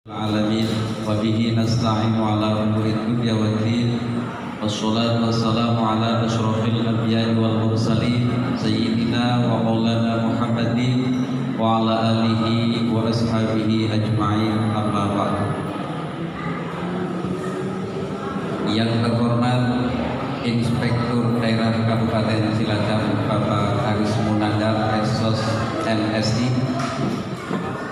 Alamin wa bihi nasta'inu ala umuri dunya waddin wassalatu wassalamu ala asyrafil anbiya'i wal mursalin sayyidina wa maulana Muhammadin wa ala alihi wa ashabihi ajma'in amma ba'd. Yang terhormat Inspektur Daerah Kabupaten Cilacap Bapak Aris Munandar Eksos MSI,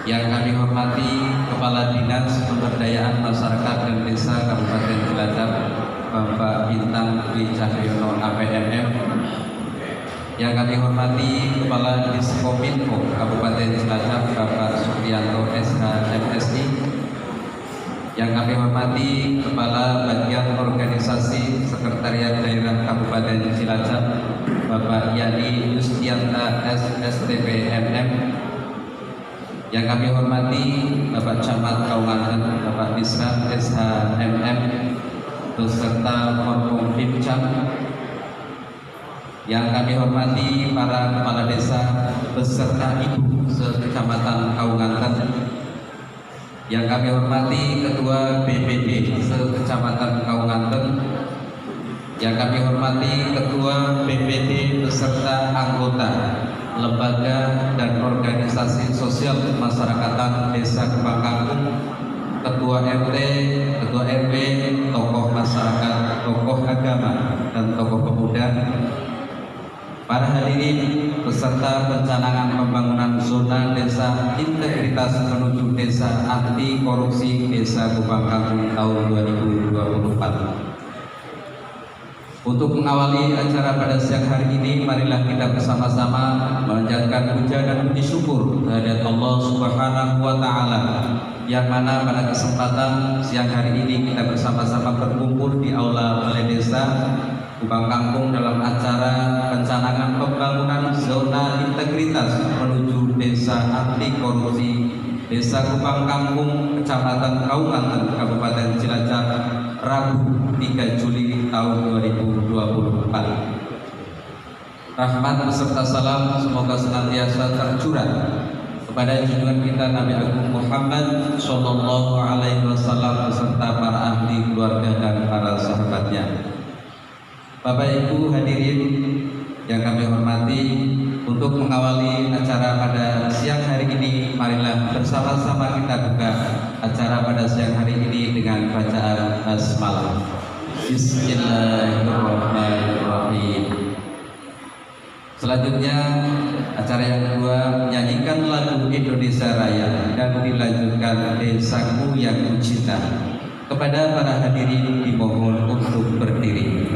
yang kami hormati Kepala Dinas Pemberdayaan Masyarakat dan Desa Kabupaten Cilacap Bapak Bintang Dwi Cahyono APNM, yang kami hormati Kepala Diskominfo Kabupaten Cilacap Bapak Supriyanto SH MSI, yang kami hormati Kepala Bagian Organisasi Sekretariat Daerah Kabupaten Cilacap Bapak Yani Yustianta SSTP MM, yang kami hormati Bapak Camat Kaumanten Bapak Bisra SHMM beserta Forkom Pimcam, yang kami hormati para kepala desa beserta ibu sekecamatan Kaunganten, yang kami hormati Ketua BPD sekecamatan Kaunganten, yang kami hormati Ketua BPD beserta anggota lembaga dan organisasi sosial kemasyarakatan Desa Kembang Kangkung, Ketua RT, Ketua RW, tokoh masyarakat, tokoh agama, dan tokoh pemuda, para hadirin beserta pencanangan pembangunan zona desa integritas menuju desa anti korupsi Desa Kembang Kangkung tahun 2024. Untuk mengawali acara pada siang hari ini, marilah kita bersama-sama menjanjkan puja dan puji syukur kehadirat Allah Subhanahu wa Ta'ala, yang mana pada kesempatan siang hari ini kita bersama-sama berkumpul di aula Balai Desa Kembang Kangkung dalam acara pencanangan pembangunan zona integritas menuju desa anti korupsi Desa Kembang Kangkung, Kecamatan Kaunganten, Kabupaten Cilacap, Rabu 3 Juli tahun 2024. Rahmat beserta salam semoga senantiasa tercurah kepada junjungan kita Nabi Agung Muhammad Sallallahu Alaihi Wasallam beserta para ahli keluarga dan para sahabatnya. Bapak Ibu hadirin yang kami hormati, untuk mengawali acara pada siang hari ini, marilah bersama-sama kita buka acara pada siang hari ini dengan bacaan basmalah. Bismillahirrahmanirrahim. Selanjutnya acara yang kedua menyanyikan lagu Indonesia Raya dan dilanjutkan Desaku Yang Kucinta. Kepada para hadirin dimohon untuk berdiri.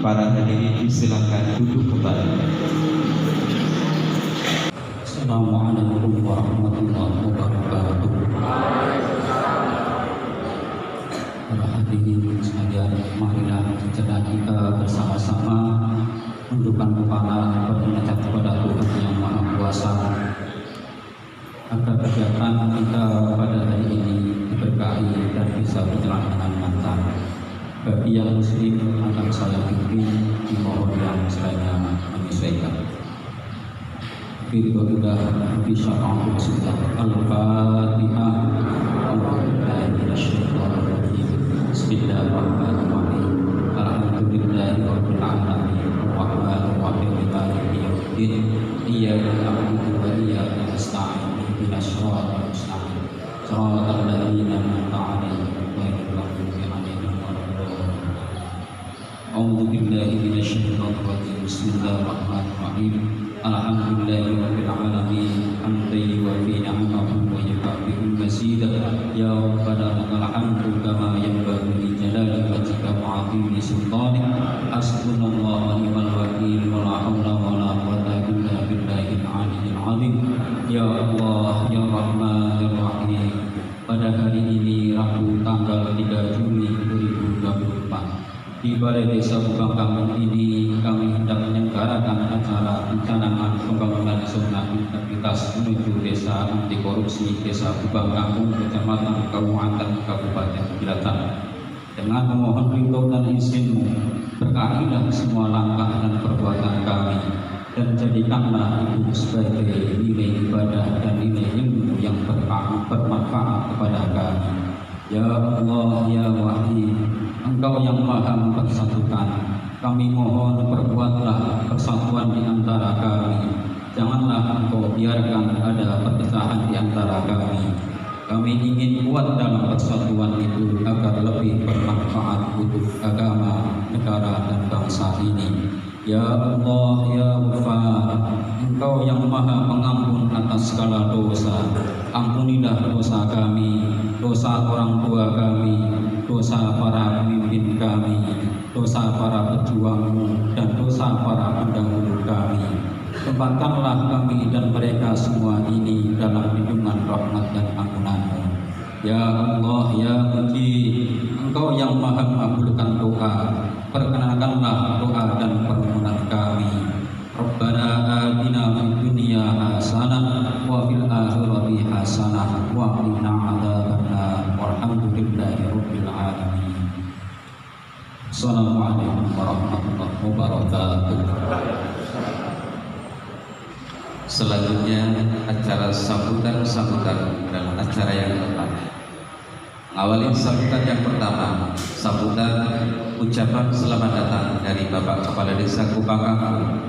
para hadirin silakan duduk kembali. Assalamualaikum warahmatullahi wabarakatuh. Para hadirin sekalian, marilah kita bersama-sama menundukkan kepala bermunajat kepada Tuhan Yang Maha Kuasa agar kegiatan kita pada hari ini diberkahi dan bisa berjalan dengan lancar. Bagi yang muslim akan saya pimpin, dimohon yang selainnya menyesuaikan. Bismillah, Al-Fatihah. Bismillahirrahmanirrahim. Alhamdulillahirabbil alamin. Arrahmanir rahim. Maliki yaumiddin. Iyyaka na'budu wa iyyaka nasta'in. Ihdinas siratal mustaqim. Shiratal ladzina an'amta 'alaihim ghairil maghdubi 'alaihim waladdallin. A'udzu billahi minasy syaithanir rajim. Bismillahirrahmanirrahim. Alhamdulillahirabbil alamin. Hamdan wa fi ni'amahu wa yukafi'u mazidah. Ya Rabbana lakal hamdu kama yanbaghi li jalali wajhika wa 'azimi sultanik. Hasbunallahu wa ni'mal wakeel wa la haula wa la quwwata illa billahil 'aliyyil 'azim. Ya Allah, ya Rahman, ya Rahim. Pada hari ini Rabu tanggal 3 Juli 2024 di Balai Desa Kubang Kampung ini kami hendak menyelenggarakan acara pencanangan pembangunan zona integritas menuju desa anti korupsi Desa Kubang Kampung, Kecamatan Kabupaten Kilatan. Dengan memohon ridho dan izin-Mu, berkahilah semua langkah dan perbuatan kami, dan jadikanlah itu sebagai nilai ibadah dan nilai ilmu yang bermanfaat kepada kami. Ya Allah, ya Wahid, Engkau yang maha mempersatukan, kami mohon perbuatlah persatuan di antara kami. Janganlah Engkau biarkan ada perpecahan di antara kami. Kami ingin kuat dalam persatuan itu agar lebih bermanfaat untuk agama, negara, dan bangsa ini. Ya Allah, ya Ghafar, Engkau yang maha pengampun atas segala dosa. Ampunilah dosa kami, dosa orang tua kami, dosa para pemimpin kami, dosa para pejuang-Mu, dan dosa para pendahulu kami. Tempatkanlah kami dan mereka semua ini dalam lindungan rahmat dan ampunan-Mu. Ya Allah, ya Mujib, Engkau yang maha mengabulkan doa, perkenankanlah doa dan permohonan kami. Rabbana atina fid dunya hasanah wa fil akhirati hasanah wa qina adzabannar. Walhamdulillahi rabbil alamin. Assalamualaikum warahmatullahi wabarakatuh. Selanjutnya acara sambutan adalah acara yang tepat. Mengawali sambutan yang pertama, sambutan ucapan selamat datang dari Bapak Kepala Desa Kubang Kampung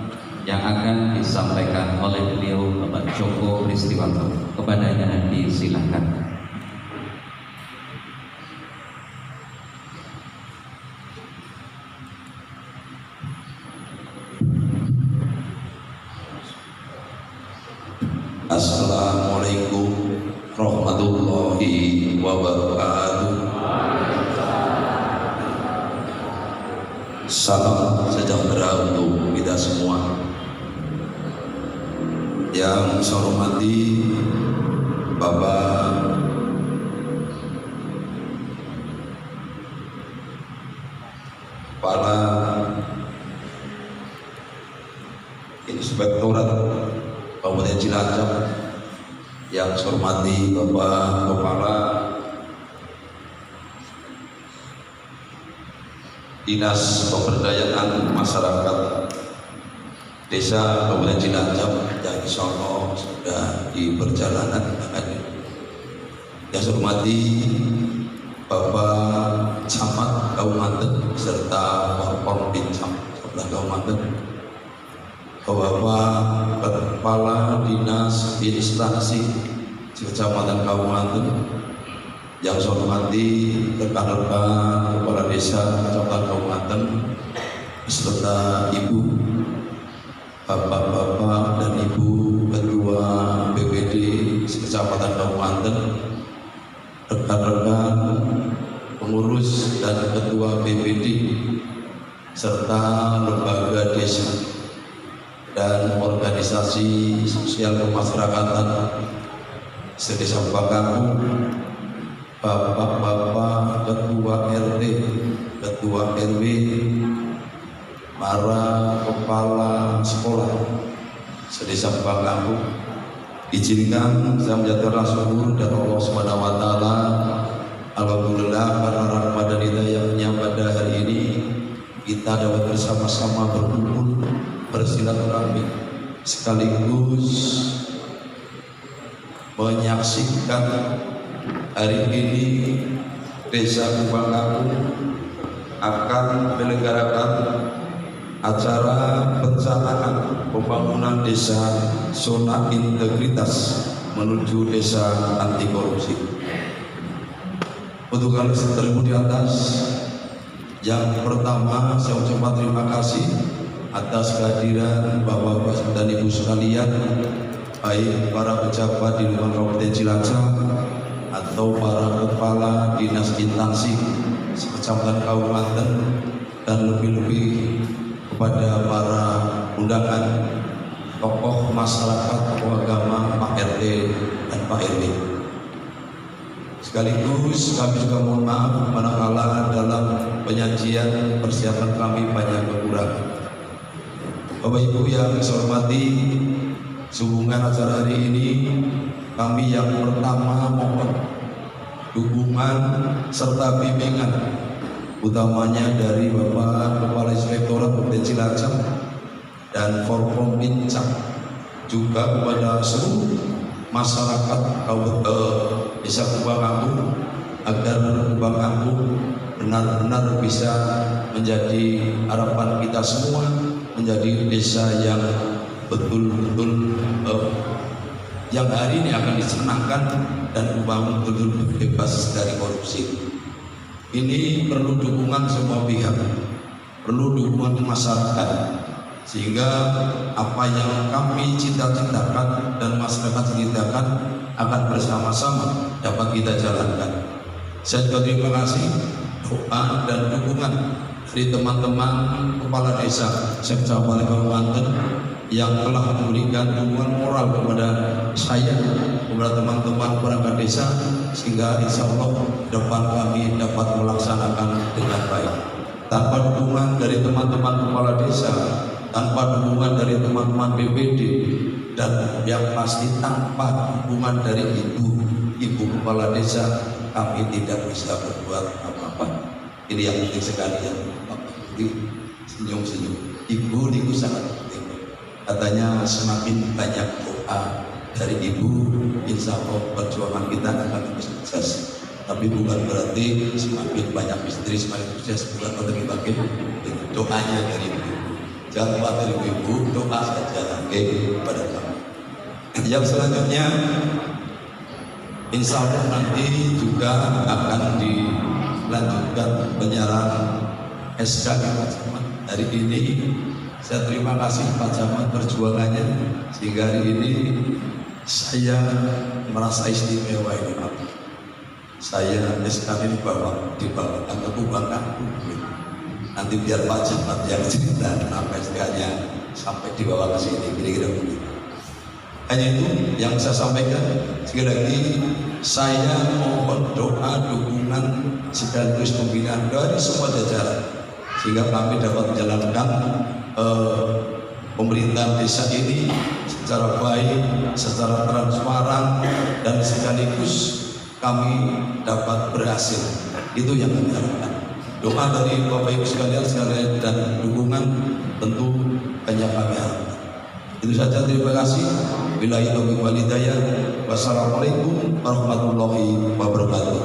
yang akan disampaikan oleh beliau Bapak Joko Ristiwanto. Kepadanya disilakan. Assalamualaikum warahmatullahi wabarakatuh. Salam sejahtera untuk kita semua. Yang saya hormati Bapak Kepala Inspektorat Kabupaten Cilacap, yang saya hormati Bapak Kepala Dinas Pemberdayaan Masyarakat Desa Kabupaten Cilacap yang insya Allah sudah di perjalanan. Yang saya hormati Bapak Camat Kabupaten serta Bapak Pincam Kabupaten, Bapak Kepala Dinas Instansi Kecamatan Kabupaten, yang saya hormati rekan-rekan Kepala Desa Kecamatan Kabupaten beserta Ibu, Bapak-bapak dan Ibu Ketua BPD Kecamatan Kabupaten, rekan-rekan pengurus dan Ketua BPD serta lembaga desa dan organisasi sosial kemasyarakatan sedesa Bangkaku, bapak-bapak ketua RT, ketua RW, para kepala sekolah sedesa Bangkaku, izinkan saya menjatuhkan syukur dan Allah Subhanahu wa taala. Alhamdulillah karena rahmat dan hidayahnya pada hari ini kita dapat bersama-sama berkumpul bersilaturahmi sekaligus menyaksikan hari ini Desa Bangkaku akan menyelenggarakan acara perencanaan pembangunan desa zona integritas menuju desa anti korupsi. Untuk hal tersebut di atas, yang pertama saya ucapkan terima kasih atas kehadiran Bapak-Bapak dan Ibu sekalian, baik para pejabat di lingkungan Kabupaten Cilacap atau para kepala dinas instansi sekecamatan kabupaten, dan lebih-lebih kepada para undangan tokoh masyarakat, tokoh agama, Pak RT dan Pak RW. Sekaligus kami juga mohon maaf manakala dalam penyajian persiapan kami banyak kekurangan. Bapak Ibu yang saya hormati, sehubungan acara hari ini kami yang pertama mohon dukungan serta bimbingan utamanya dari Bapak Kepala Inspektorat Kabupaten Cilacap dan Forkominca, juga kepada seluruh masyarakat Kabupaten Desa Bangkaku agar Bangkaku benar-benar bisa menjadi harapan kita semua, menjadi desa yang betul-betul yang hari ini akan disenangkan dan membangun betul-betul bebas dari korupsi. Ini perlu dukungan semua pihak, perlu dukungan masyarakat, sehingga apa yang kami cita-citakan dan masyarakat cita-citakan akan bersama-sama dapat kita jalankan. Saya juga terima kasih doa dan dukungan dari teman-teman kepala desa Sekecamatan Banten yang telah memberikan dukungan moral kepada saya, kepada teman-teman perangkat desa, sehingga insya Allah depan kami dapat melaksanakan dengan baik. Tanpa dukungan dari teman-teman kepala desa, tanpa dukungan dari teman-teman BPD, dan yang pasti tanpa dukungan dari ibu kepala desa, kami tidak bisa berbuat apa-apa. Ini yang penting sekali ya, Bapak Ibu senyum-senyum. Ibu itu sangat penting. Katanya semakin banyak doa dari ibu, insya Allah perjuangan kita akan sukses. Tapi bukan berarti semakin banyak istri semakin sukses, bukan berarti doanya dari ibu. Jangan lupa dari ibu, doa saja kepada kami. Yang selanjutnya, insya Allah nanti juga akan dilanjutkan penyerahan SK hari ini. Saya terima kasih Pak Camat perjuangannya, sehingga hari ini saya merasa istimewa ini Pak. Saya SK ini dibawakan ke Bangkaku. Nanti biar Pak Camat yang cerita kenapa SK-nya sampai dibawa ke sini, kira-kira begitu. Hanya itu yang saya sampaikan. Sekali lagi saya mohon doa, dukungan sekaligus pembinaan dari semua jajaran, sehingga kami dapat menjalankan pemerintahan desa ini secara baik, secara transparan, dan sekaligus kami dapat berhasil. Itu yang kami harapkan. Doa dari Bapak Ibu sekalian dan dukungan tentu hanya kami harapkan. Itu saja, terima kasih. Billahi taufiq wal hidayah. Wassalamualaikum warahmatullahi wabarakatuh.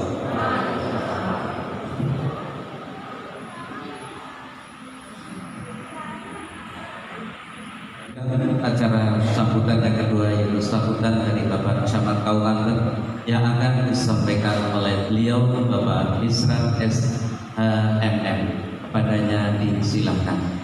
Acara sambutan yang kedua yaitu sambutan dari Bapak Camat Kabupaten yang akan disampaikan oleh beliau Bapak Isra SHMM. Kepadanya disilakan.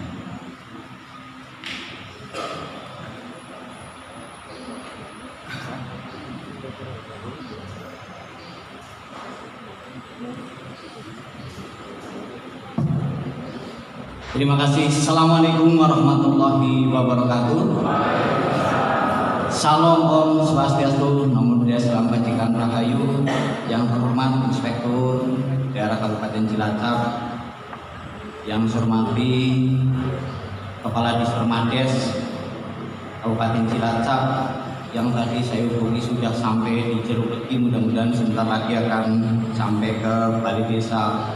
Terima kasih. Assalamualaikum warahmatullahi wabarakatuh. Salam Om Swastiastu, Namo Buddhaya, Salam Kebajikan Rahayu. Yang terhormat Inspektur Daerah Kabupaten Cilacap, yang saya hormati Kepala Dispermades Kabupaten Cilacap, yang tadi saya hubungi sudah sampai di Jeruk Legi, mudah-mudahan sebentar lagi akan sampai ke Balai Desa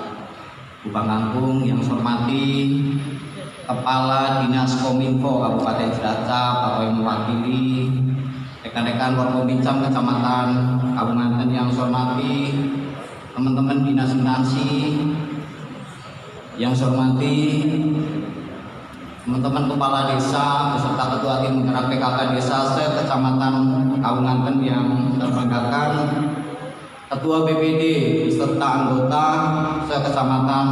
Kupang Kangkung. Yang saya hormati Kepala Dinas Kominfo Kabupaten Cilacap atau yang mewakili rekan-rekan Forkominfo Kecamatan Kabunganten, yang saya hormati teman-teman dinas instansi, yang saya hormati teman-teman kepala desa beserta ketua tim penggerak PKK desa se-Kecamatan Kabunganten yang terbanggakan, ketua BPD beserta anggota se-Kecamatan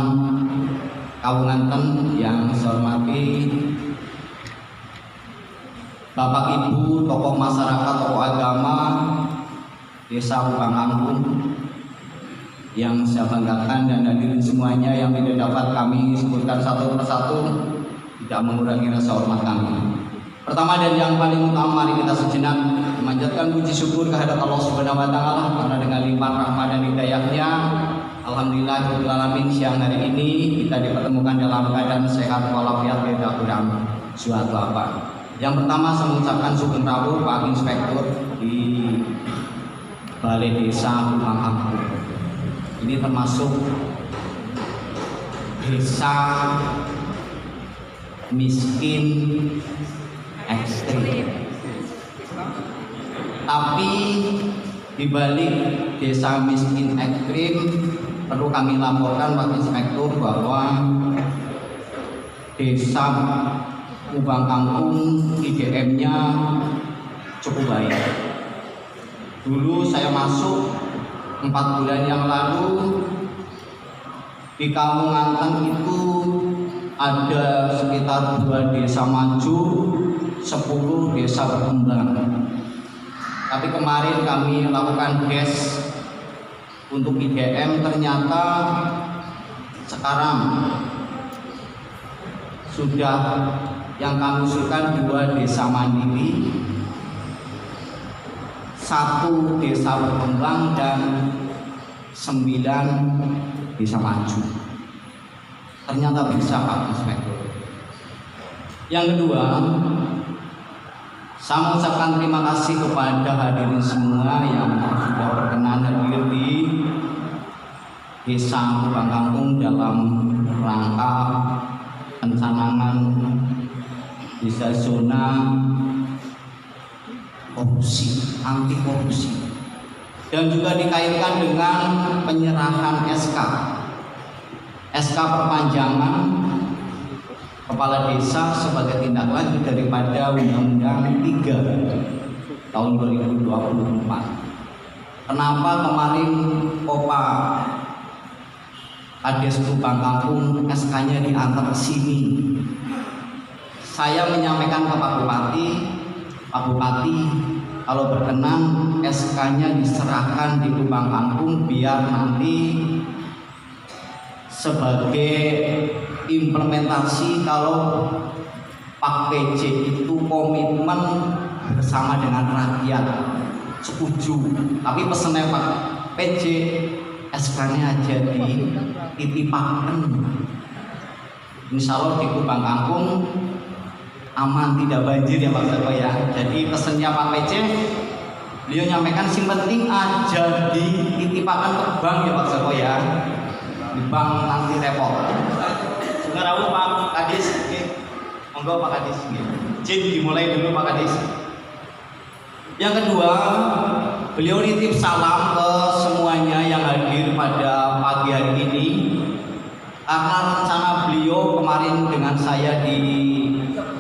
Kabunganten yang saya hormati, Bapak Ibu, tokoh masyarakat, tokoh agama Desa Kupang Kangkung yang saya banggakan, dan hadirin semuanya yang tidak dapat kami sebutkan satu persatu, tidak mengurangi rasa hormat kami. Pertama dan yang paling utama, mari kita sejenak memanjatkan puji syukur kehadirat Allah Subhanahu wa taala, karena dengan limpahan rahmat dan hidayah-Nya, alhamdulillah alamin, siang hari ini kita dipertemukan dalam keadaan sehat walafiat, tidak kurang suatu apa. Yang pertama saya mengucapkan sugeng rawuh Pak Inspektur di Balai Desa Kupang Kangkung. Ini termasuk desa miskin ekstrim. Tapi di balik desa miskin ekstrim perlu kami laporkan Pak Inspektur bahwa desa Kupang Kangkung IDM-nya cukup baik. Dulu saya masuk 4 bulan yang lalu, di Kabunganten itu ada sekitar 2 desa maju, 10 desa berkembang. Tapi kemarin kami lakukan tes untuk IDM, ternyata sekarang sudah yang kami usulkan 2 desa mandiri, 1 desa berkembang, dan 9 desa maju. Ternyata bisa Pak Inspektur. Yang kedua, saya mengucapkan terima kasih kepada hadirin semua yang sudah berkenan hadir di Desa Kupang Kangkung dalam rangka pencanangan desa zona korupsi, anti korupsi, dan juga dikaitkan dengan penyerahan SK perpanjangan kepala desa sebagai tindak lanjut daripada Undang-Undang 3 tahun 2024. Kenapa kemarin Kopa Kades Kupang Kangkung SK-nya diantar ke sini? Saya menyampaikan ke Pak Bupati, kalau berkenan SK-nya diserahkan di Kupang Kangkung biar nanti sebagai implementasi kalau Pak PJ itu komitmen bersama dengan rakyat, setuju. Tapi pesannya Pak PJ, SK-nya aja dititipakan. Insya Allah di Kupang Kangkung aman, tidak banjir ya Pak Joko ya. Jadi pesannya Pak PJ, beliau nyampaikan sing penting aja dititipakan ke bank ya Pak Joko ya. Di bank nanti repot. Sugeng Pak Kadis, monggo Pak Kadis. Izin dimulai dulu Pak Kadis. Yang kedua, beliau nitip salam ke semuanya yang hadir pada pagi hari ini, karena rencana beliau kemarin dengan saya di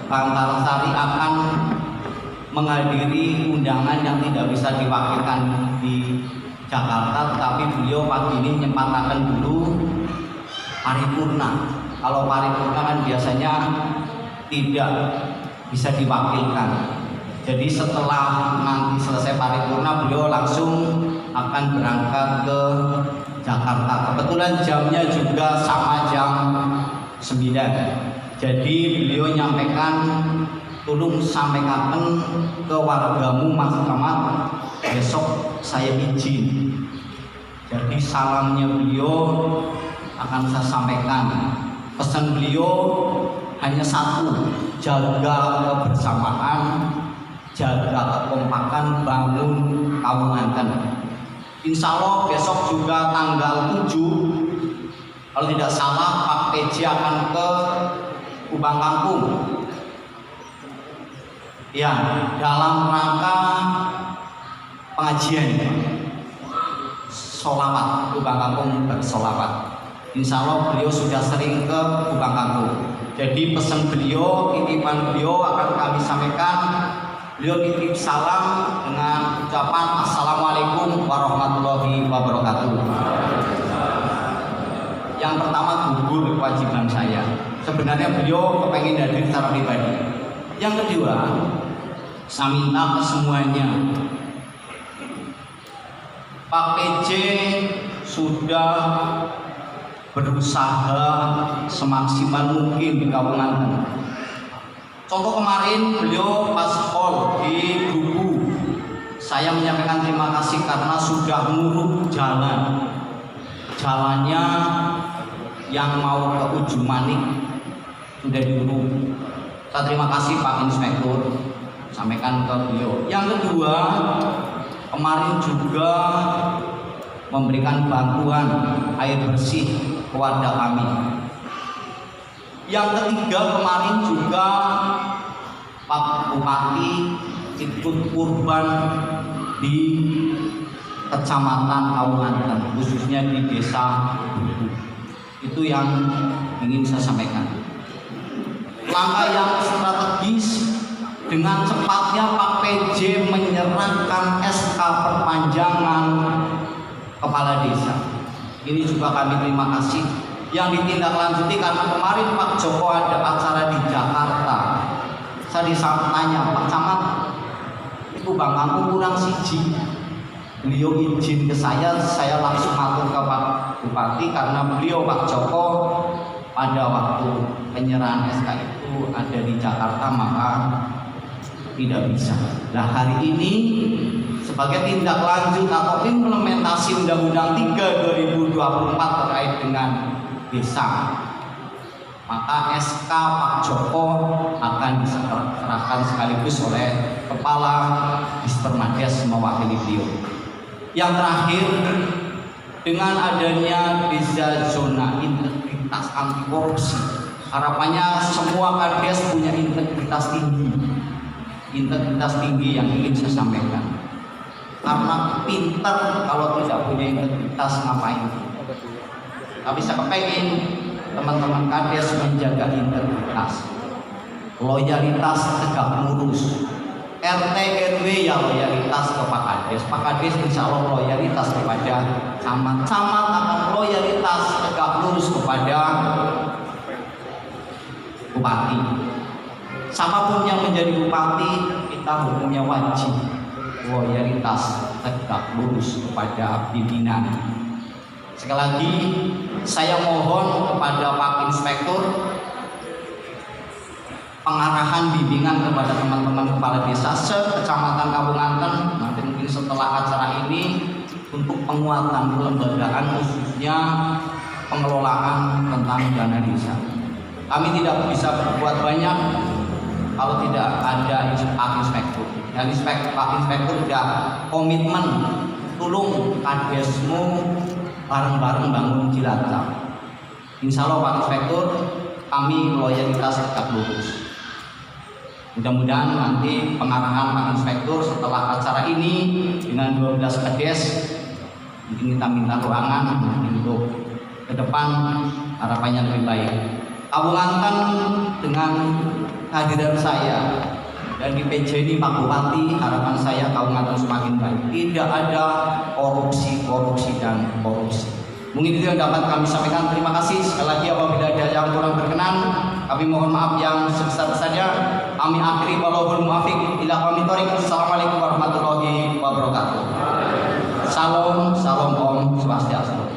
Bantarsari akan menghadiri undangan yang tidak bisa diwakilkan di Jakarta, tetapi beliau pagi ini menyempatkan dulu paripurna. Kalau paripurna kan biasanya tidak bisa diwakilkan. Jadi setelah nanti selesai paripurna, beliau langsung akan berangkat ke Jakarta. Kebetulan jamnya juga sama jam Jadi beliau nyampaikan, tolong sampaikan ke wargamu Mas Camat, besok saya izin. Jadi salamnya beliau akan saya sampaikan. Pesan beliau hanya satu, jaga kebersamaan, jaga kekompakan, bangun Kawunganten. Insya Allah besok juga tanggal 7, kalau tidak salah Pak PJ akan ke Kubang Kampung. Ya, dalam rangka pengajian sholawat, Kubang Kampung bersolawat. Insya Allah beliau sudah sering ke Kubang Kampung. Jadi pesan beliau, titipan beliau akan kami sampaikan. Beliau titip salam dengan ucapan Assalamualaikum warahmatullahi wabarakatuh. Yang pertama, gugur kewajiban saya. Sebenarnya beliau kepengen hadir secara pribadi. Yang kedua, saya minta ke semuanya, Pak PJ sudah berusaha semaksimal mungkin di Kawunganten. Contoh kemarin beliau pas call di Buku, saya menyampaikan terima kasih karena sudah nguruk jalannya yang mau ke Ujung Manik sudah diuruk. Saya terima kasih Pak Inspektur, sampaikan ke beliau. Yang kedua, kemarin juga memberikan bantuan air bersih ke warga kami. Yang ketiga, kemarin juga Pak Bupati ikut kurban di Kecamatan Kawunganten, khususnya di Desa Buku. Itu yang ingin saya sampaikan. Langkah yang strategis, dengan cepatnya Pak PJ menyerahkan SK perpanjangan kepala desa. Ini juga kami terima kasih. Yang ditindaklanjuti karena kemarin Pak Joko ada acara di Jakarta. Saya ditanya, Pak Camat, itu Bang Kampung kurang siji. Beliau izin ke saya langsung matur ke Pak Bupati karena beliau Pak Joko pada waktu penyerahan SK itu ada di Jakarta, maka tidak bisa. Nah, hari ini sebagai tindak lanjut atau implementasi Undang-Undang 3 2024 terkait dengan desa, maka SK Pak Joko akan diserahkan sekaligus oleh Kepala Dispermades mewakili beliau. Yang terakhir, dengan adanya desa zona integritas anti korupsi, harapannya semua kades punya integritas tinggi yang ingin saya sampaikan. Karena pintar kalau tidak punya integritas ngapain? Tapi saya kepengen teman-teman kades menjaga integritas, loyalitas tegak lurus. RT RW ya loyalitas ke Pak Kades, Pak Kades insya Allah loyalitas kepada camat, camat akan loyalitas tegak lurus kepada bupati. Siapapun yang menjadi bupati, kita hukumnya wajib loyalitas tegak lurus kepada pimpinan. Sekali lagi saya mohon kepada Pak Inspektur pengarahan bimbingan kepada teman-teman kepala desa se-Kecamatan Kawunganten. Nanti mungkin setelah acara ini untuk penguatan kelembagaan khususnya pengelolaan tentang dana desa. Kami tidak bisa berbuat banyak kalau tidak ada Pak Inspektur. Dan Pak Inspektur sudah komitmen tolong kadesmu bareng-bareng bangun Cilacap. Insya Allah Pak Inspektur, kami loyalitas tegak lurus. Mudah-mudahan nanti pengarahan Pak Inspektur setelah acara ini dengan 12 kades, mungkin kita minta ruangan untuk ke depan harapannya lebih baik. Kawunganten dengan kehadiran saya dan di PJ ini Pak Bupati, harapan saya Kawunganten semakin baik. Tidak ada korupsi dan korupsi. Mungkin itu yang dapat kami sampaikan. Terima kasih sekali lagi. Apabila ada yang kurang berkenan, kami mohon maaf yang sebesar-besarnya. Kami akhiri walahul muwaffiq ila aqwamit thoriq. Assalamualaikum warahmatullahi wabarakatuh. Salam, salam Om Swastiastu.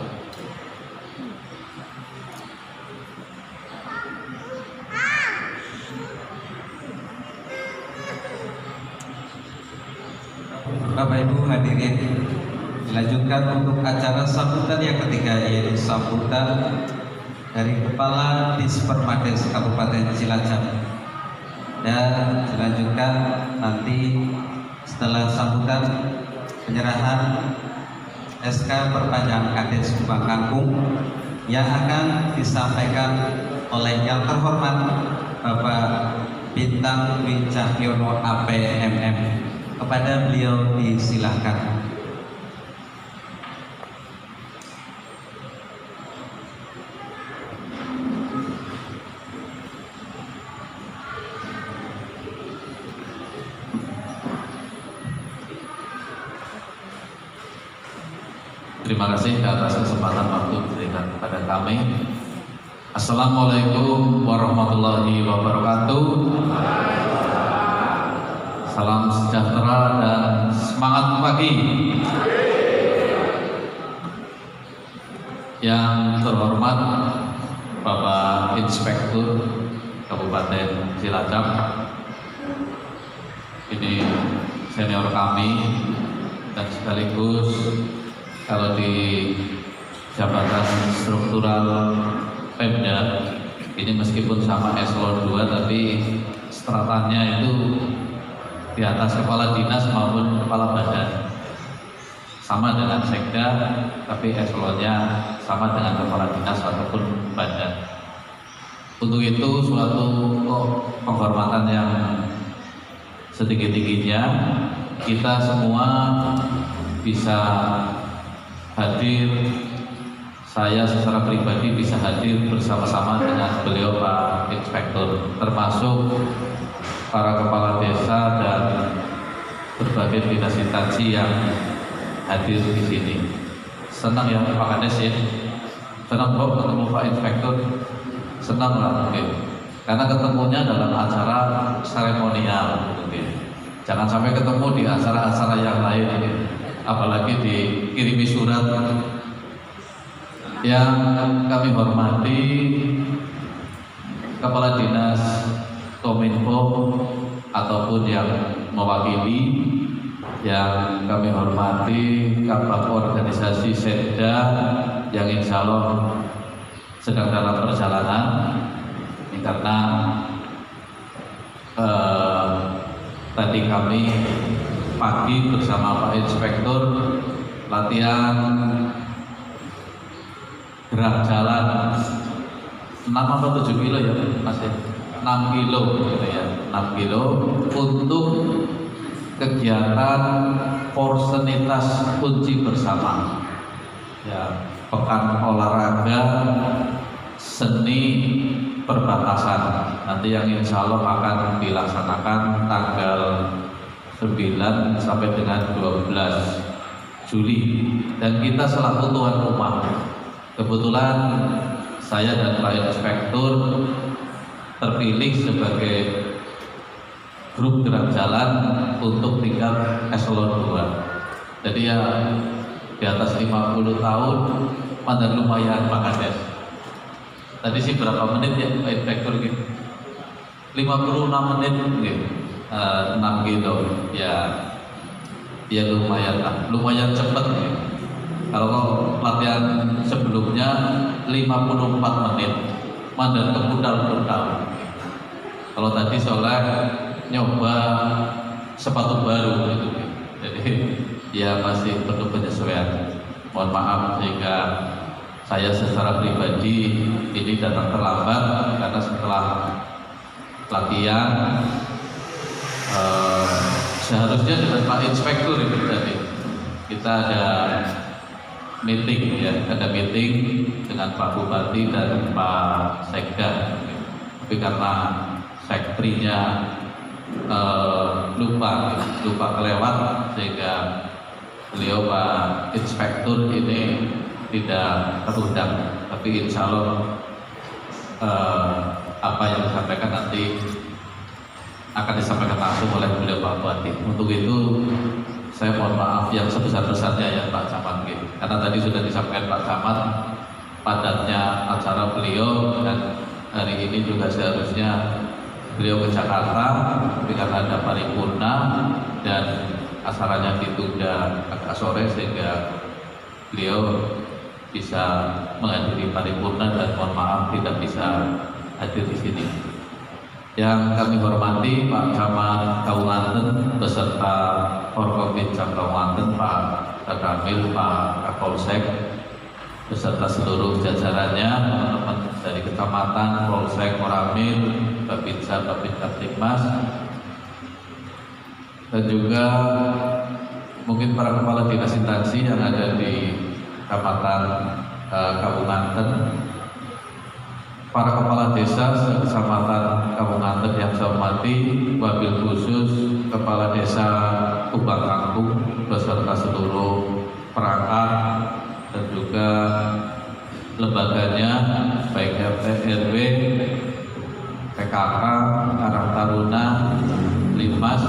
Bapak Ibu hadirin, dilanjutkan untuk acara sambutan yang ketiga, yaitu sambutan dari Kepala Dispermades Kabupaten Cilacap. Dan dilanjutkan nanti setelah sambutan penyerahan SK perpanjangan Kades Kubang Kangkung yang akan disampaikan oleh yang terhormat Bapak Bintang Dwi Cahyono APMM. Kepada beliau disilahkan. Terima kasih atas kesempatan waktu diberikan kepada kami. Assalamualaikum warahmatullahi wabarakatuh. Salam sejahtera dan semangat pagi. Yang terhormat Bapak Inspektur Kabupaten Cilacap, ini senior kami dan sekaligus kalau di jabatan struktural Pemda ini meskipun sama eselon 2 tapi stratanya itu di atas kepala dinas maupun kepala badan, sama dengan sekda tapi eselonnya sama dengan kepala dinas ataupun badan. Untuk itu suatu penghormatan yang setinggi-tingginya kita semua bisa hadir, saya secara pribadi bisa hadir bersama-sama dengan beliau Pak Inspektur, termasuk para kepala desa dan berbagai dinas instansi yang hadir di sini. Senang ya Pak Kades ya, senang kok ketemu Pak Inspektur, senang lah mungkin, karena ketemunya dalam acara seremonial mungkin. Jangan sampai ketemu di acara-acara yang lain ini, apalagi dikirimi surat. Yang kami hormati Kepala Dinas Kominfo ataupun yang mewakili, yang kami hormati Kabak Organisasi Sekda yang insya Allah sedang dalam perjalanan ini, karena tadi kami pagi bersama Pak Inspektur latihan gerak jalan 6 atau 7 kilo ya Mas ya, 6 kilo gitu ya, 6 kilo untuk kegiatan Porsenitas Kunci Bersama ya, pekan olahraga seni perbatasan nanti yang insya Allah akan dilaksanakan tanggal 9 sampai dengan 12 Juli, dan kita selaku tuan rumah, kebetulan saya dan Pak Inspektur terpilih sebagai grup gerak jalan untuk tingkat eselon 2. Jadi ya di atas 50 tahun, pada lumayan Pak Kades. Tadi sih berapa menit ya Pak Inspektur gitu? 56 menit gitu. 6 kilo ya lumayan lah, lumayan cepat ya. Kalau latihan sebelumnya 54 menit mandan kepudal-pudal. Kalau tadi soalnya nyoba sepatu baru gitu, jadi ya masih perlu penyesuaian. Mohon maaf sehingga saya secara pribadi ini datang terlambat, karena setelah latihan seharusnya dengan Pak Inspektur itu tadi kita ada meeting ya, ada meeting dengan Pak Bupati dan Pak Sekda, tapi karena sektrinya lupa kelewat sehingga beliau Pak Inspektur ini tidak terundang. Tapi insya Allah apa yang disampaikan nanti akan disampaikan langsung oleh beliau Pak Bupati. Untuk itu saya mohon maaf yang sebesar-besarnya ya Pak Camat gitu. Karena tadi sudah disampaikan Pak Camat padatnya acara beliau, dan hari ini juga seharusnya beliau ke Jakarta, tapi karena ada paripurna dan acaranya ditunda agak sore sehingga beliau bisa menghadiri paripurna dan mohon maaf tidak bisa hadir di sini. Yang kami hormati Pak Camat Kabupaten beserta Forkopimda Kabupaten, Pak Kamil, Pak Kapolsek beserta seluruh jajarannya, teman-teman dari kecamatan, Polsek, Koramil, Babinsa, Babinkamtibmas, dan juga mungkin para kepala dinas instansi yang ada di Kecamatan Kabupaten, para kepala desa Kecamatan Kabupaten yang saya hormati, wabil khusus Kepala Desa Kubang Kangkung beserta seluruh perangkat dan juga lembaganya baik RT, RW, PKK, Karang Taruna, Linmas,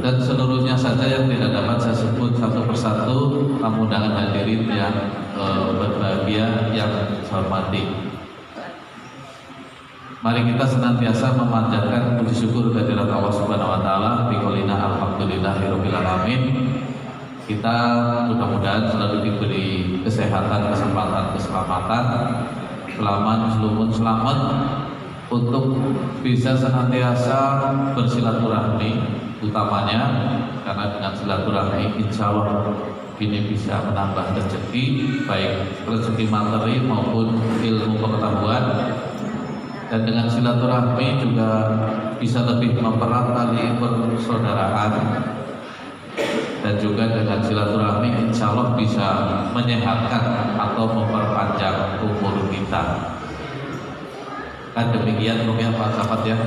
dan seluruhnya saja yang tidak dapat saya sebut satu persatu, tamu undangan hadirin yang berbahagia yang saya hormati. Mari kita senantiasa memanjatkan puji syukur kehadirat Allah Subhanahu wa taala, biqoulina alhamdulillahirabbil alamin. Kita mudah-mudahan selalu diberi kesehatan, kesempatan, keselamatan, selamat untuk bisa senantiasa bersilaturahmi, utamanya karena dengan silaturahmi insya Allah ini bisa menambah rezeki, baik rezeki materi maupun ilmu pengetahuan, dan dengan silaturahmi juga bisa lebih mempererat tali persaudaraan, dan juga dengan silaturahmi insya Allah bisa menyehatkan atau memperpanjang umur kita. Kan demikian rupiah Pak Sahabat ya,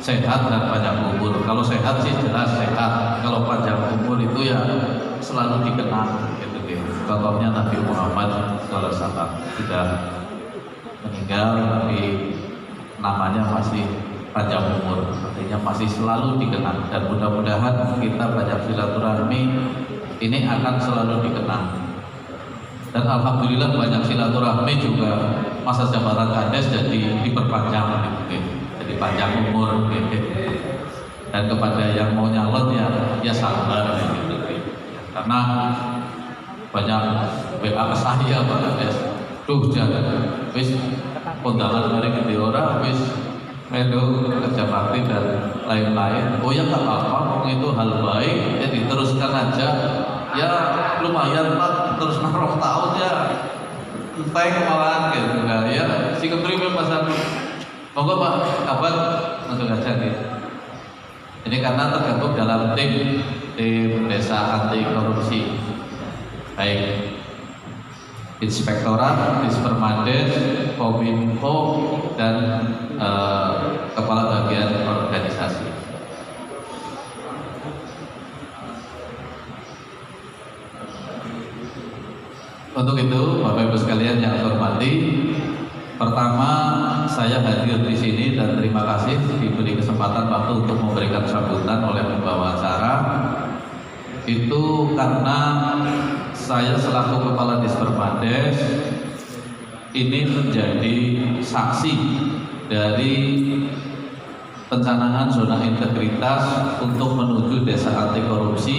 sehat dan panjang umur. Kalau sehat sih jelas sehat, kalau panjang umur itu ya selalu dikenang gitu deh. Contohnya Nabi Muhammad SAW sudah meninggal tapi namanya masih panjang umur, artinya masih selalu dikenang, dan mudah-mudahan kita banyak silaturahmi ini akan selalu dikenang. Dan alhamdulillah banyak silaturahmi juga masa jabatan kades jadi diperpanjang gitu, jadi panjang umur gitu. Dan kepada yang mau nyalon ya sabar gitu. Karena banyak WA ke saya Pak Kades, duh jangan wis kondangan hari gede ora wis melu kerja bakti dan lain-lain. Oh ya nggak apa-apa, itu hal baik, ya diteruskan aja. Ya lumayan Pak, terus naruh tahun ya enteng malahan gitu kan ya. Si kepribadian pasal monggo Pak kabar langsung aja gitu. Ini karena tergabung dalam tim desa anti korupsi, baik Inspektorat, Dispermades, Kominfo, dan Kepala Bagian Organisasi. Untuk itu, Bapak Ibu sekalian yang saya hormati, pertama saya hadir di sini dan terima kasih diberi kesempatan waktu untuk memberikan sambutan oleh pembawa acara. Itu karena saya selaku Kepala Dispermades ini menjadi saksi dari pencanangan zona integritas untuk menuju desa anti korupsi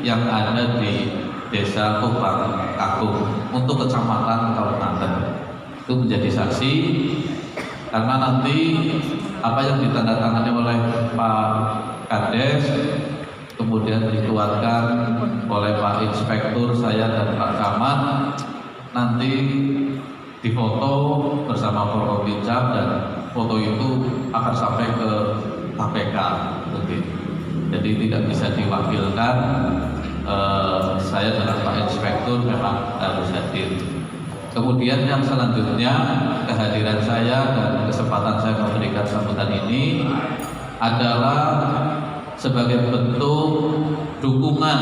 yang ada di Desa Kubang Kangkung untuk Kecamatan Kabupaten. Itu menjadi saksi karena nanti apa yang ditandatangani oleh Pak Kades kemudian dikeluarkan oleh Pak Inspektur, saya dan Pak Camat, nanti difoto bersama Forkopimda dan foto itu akan sampai ke KPK. Jadi tidak bisa diwakilkan, saya dan Pak Inspektur memang harus hadir. Kemudian yang selanjutnya kehadiran saya dan kesempatan saya memberikan sambutan ini adalah sebagai bentuk dukungan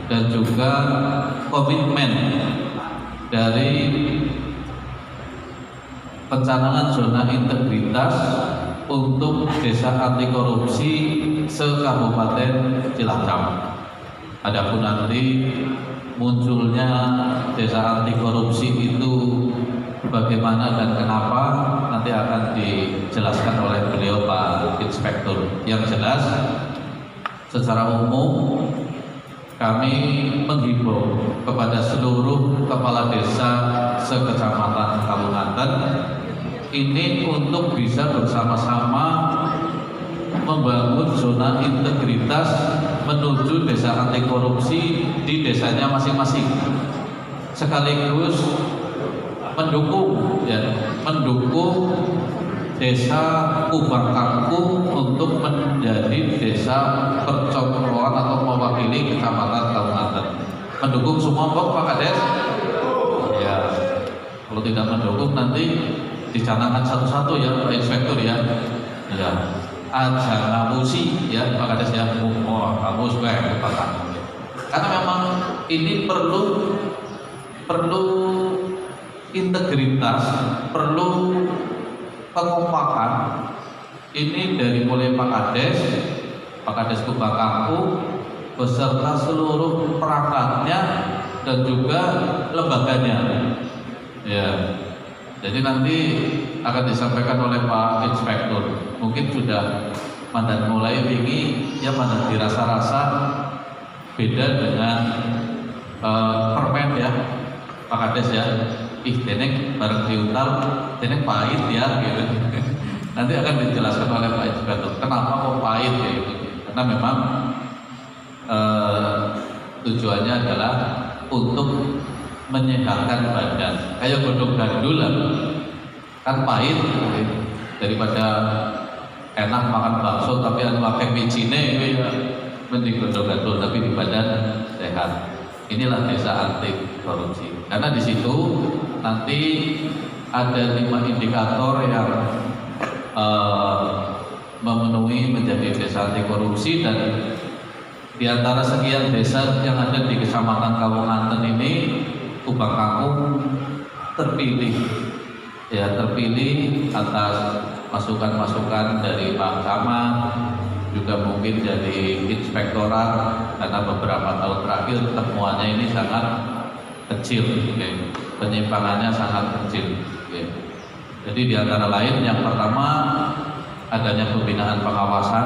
dan juga komitmen dari pencanangan zona integritas untuk desa anti korupsi se-Kabupaten Cilacap. Adapun nanti munculnya desa anti korupsi itu bagaimana dan kenapa nanti akan dijelaskan oleh beliau Pak Inspektur. Yang jelas secara umum kami menghimbau kepada seluruh kepala desa sekecamatan Kawunganten ini untuk bisa bersama-sama membangun zona integritas menuju desa anti korupsi di desanya masing-masing, sekaligus mendukung desa Kubang Kangkung untuk menjadi desa percontohan atau mewakili kecamatan Kawunganten. Mendukung semua Pak Kades? Ya, kalau tidak mendukung nanti dicanangkan satu-satu ya Pak Inspektur ya. Ya, aja ngapusi ya Pak Kades ya. Oh, kamu suka Pak. Karena memang ini perlu integritas, perlu pengompakan. Ini dari mulai Pak Kades Kubang Kangkung beserta seluruh perangkatnya dan juga lembaganya. Ya. Jadi nanti akan disampaikan oleh Pak Inspektur. Mungkin sudah mandat mulai ini ya mandat dirasa-rasa beda dengan permen ya Pak Kades ya. Deneng bareng diuntal, deneng pahit ya gitu. Nanti akan dijelaskan oleh Pak Inspektur kenapa kok pahit ya gitu. Karena memang tujuannya adalah untuk menyehatkan badan. Kayak godong gandul kan pahit gitu. Daripada enak makan bakso tapi anu pakai micine itu ya mending godong gandul tapi di badan sehat. Inilah desa anti korupsi. Karena di situ nanti ada 5 indikator yang memenuhi menjadi desa anti korupsi, dan di antara sekian desa yang ada di Kecamatan Kawunganten ini Kubang Kangkung terpilih atas masukan-masukan dari Pak Camat, juga mungkin dari inspektorat, karena beberapa tahun terakhir temuannya ini sangat kecil, penyimpangannya sangat kecil. Jadi di antara lain yang pertama adanya pembinaan pengawasan,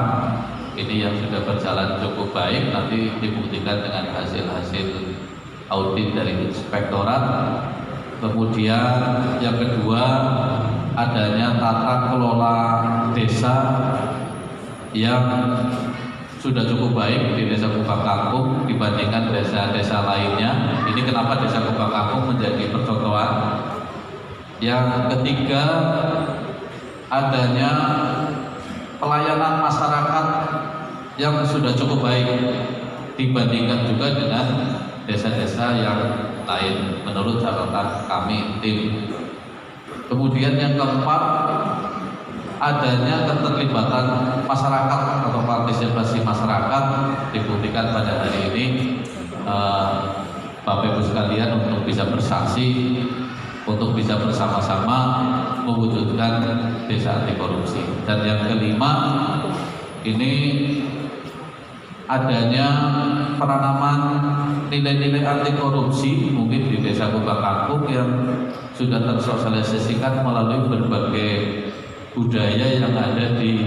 ini yang sudah berjalan cukup baik, nanti dibuktikan dengan hasil-hasil audit dari inspektorat. Kemudian yang kedua adanya tata kelola desa yang sudah cukup baik di desa Kubang Kangkung dibandingkan desa-desa lainnya. Ini kenapa desa Kubang Kangkung menjadi percontohan. Yang ketiga adanya pelayanan masyarakat yang sudah cukup baik dibandingkan juga dengan desa-desa yang lain menurut catatan kami tim. Kemudian yang keempat adanya keterlibatan masyarakat atau partisipasi masyarakat dibuktikan pada hari ini Bapak Ibu sekalian untuk bisa bersaksi, untuk bisa bersama-sama mewujudkan desa anti korupsi. Dan yang kelima ini adanya penanaman nilai-nilai anti korupsi mungkin di desa Kubang Kangkung yang sudah tersosialisasikan melalui berbagai budaya yang ada di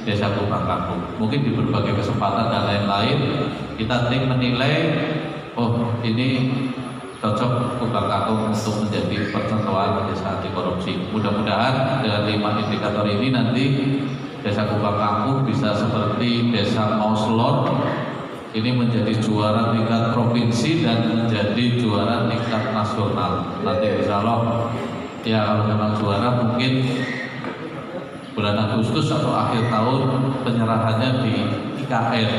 desa Kubang Kangkung. Mungkin di berbagai kesempatan dan lain-lain kita menilai, oh ini cocok Kubang Kangkung untuk menjadi percontohan desa anti korupsi. Mudah-mudahan dengan 5 indikator ini nanti desa Kubang Kangkung bisa seperti desa Mauslor, ini menjadi juara tingkat provinsi dan menjadi juara tingkat nasional. Nanti insya Allah ya kalau memang juara mungkin bulan Agustus atau akhir tahun penyerahannya di IKN